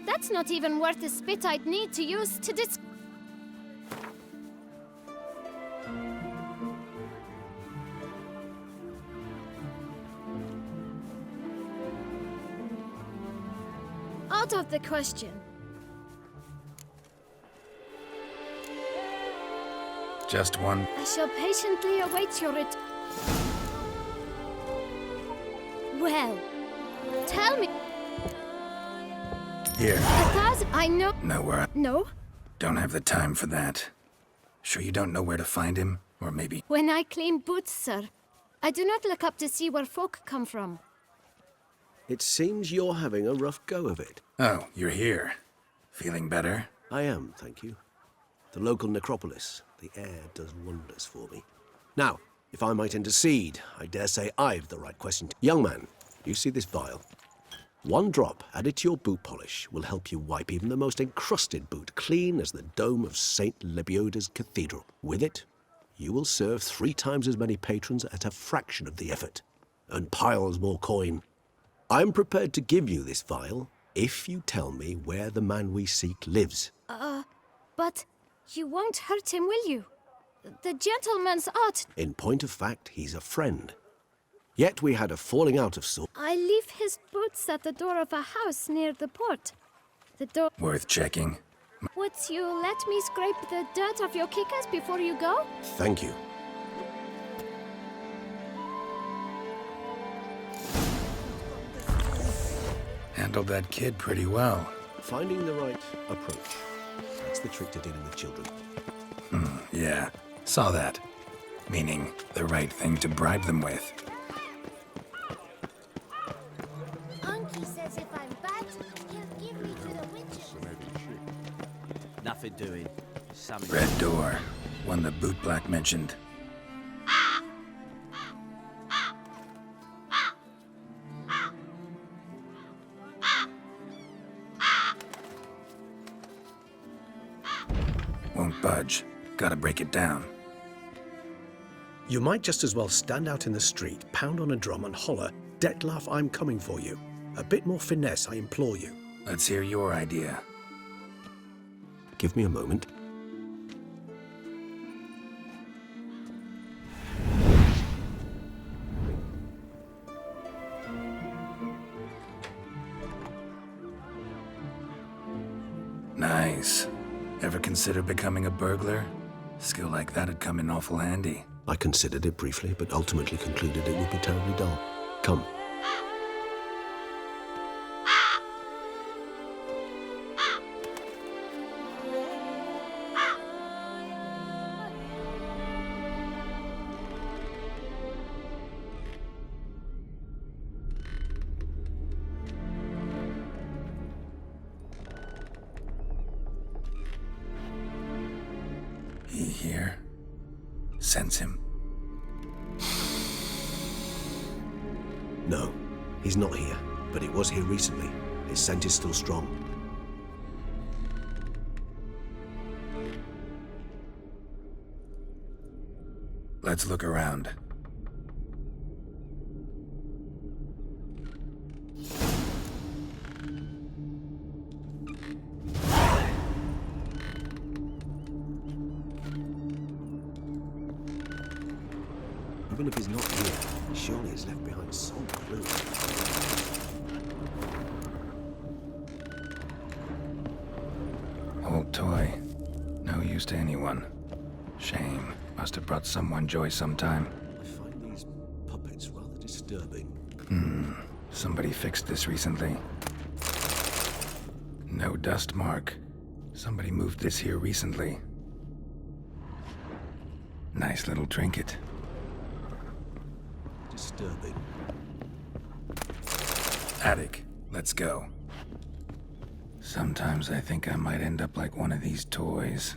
That's not even worth the spit I'd need to use to Out of the question. Just one. I shall patiently await your Well, tell me. Here. 1,000. I know. Nowhere. No? Don't have the time for that. Sure you don't know where to find him? Or maybe... When I clean boots, sir. I do not look up to see where folk come from. It seems you're having a rough go of it. Oh, you're here. Feeling better? I am, thank you. The local necropolis. The air does wonders for me. Now, if I might intercede, I dare say I've the right question. Young man, you see this vial? One drop added to your boot polish will help you wipe even the most encrusted boot clean as the dome of St. Lebioda's cathedral. With it, you will serve 3 times as many patrons at a fraction of the effort, and piles more coin. I'm prepared to give you this vial if you tell me where the man we seek lives. But you won't hurt him, will you? The gentleman's art. In point of fact, he's a friend. Yet we had a falling out of sorts. I leave his boots at the door of a house near the port. The door... Worth checking. Would you let me scrape the dirt off your kickers before you go? Thank you. Handled that kid pretty well. Finding the right approach. That's the trick to dealing with children. Yeah, saw that. Meaning, the right thing to bribe them with. Unky says if I'm bad, he'll give me to the witches. Nothing doing. Something. Red door. One the boot black mentioned. Won't budge. Gotta break it down. You might just as well stand out in the street, pound on a drum and holler, "Detlef, I'm coming for you." A bit more finesse, I implore you. Let's hear your idea. Give me a moment. Nice. Ever consider becoming a burglar? Skill like that'd come in awful handy. I considered it briefly, but ultimately concluded it would be terribly dull. Come. He here? Sense him. No, he's not here, but he was here recently. His scent is still strong. Let's look around. Even if he's not here, surely he's left behind some clue. Old toy. No use to anyone. Shame. Must have brought someone joy sometime. I find these puppets rather disturbing. Somebody fixed this recently. No dust mark. Somebody moved this here recently. Nice little trinket. Disturbing. Attic. Let's go. Sometimes I think I might end up like one of these toys.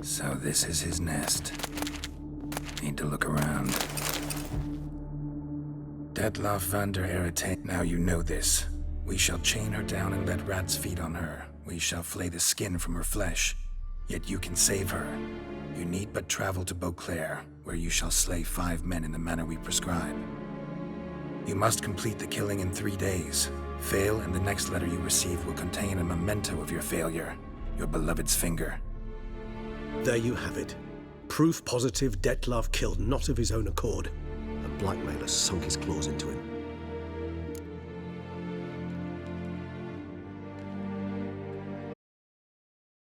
So this is his nest. Need to look around. Detlef van der Erete. Now you know this. We shall chain her down and let rats feed on her. We shall flay the skin from her flesh. Yet you can save her. You need but travel to Beauclair, where you shall slay 5 men in the manner we prescribe. You must complete the killing in 3 days. Fail, and the next letter you receive will contain a memento of your failure. Your beloved's finger. There you have it. Proof positive Detlef killed not of his own accord. A blackmailer sunk his claws into him.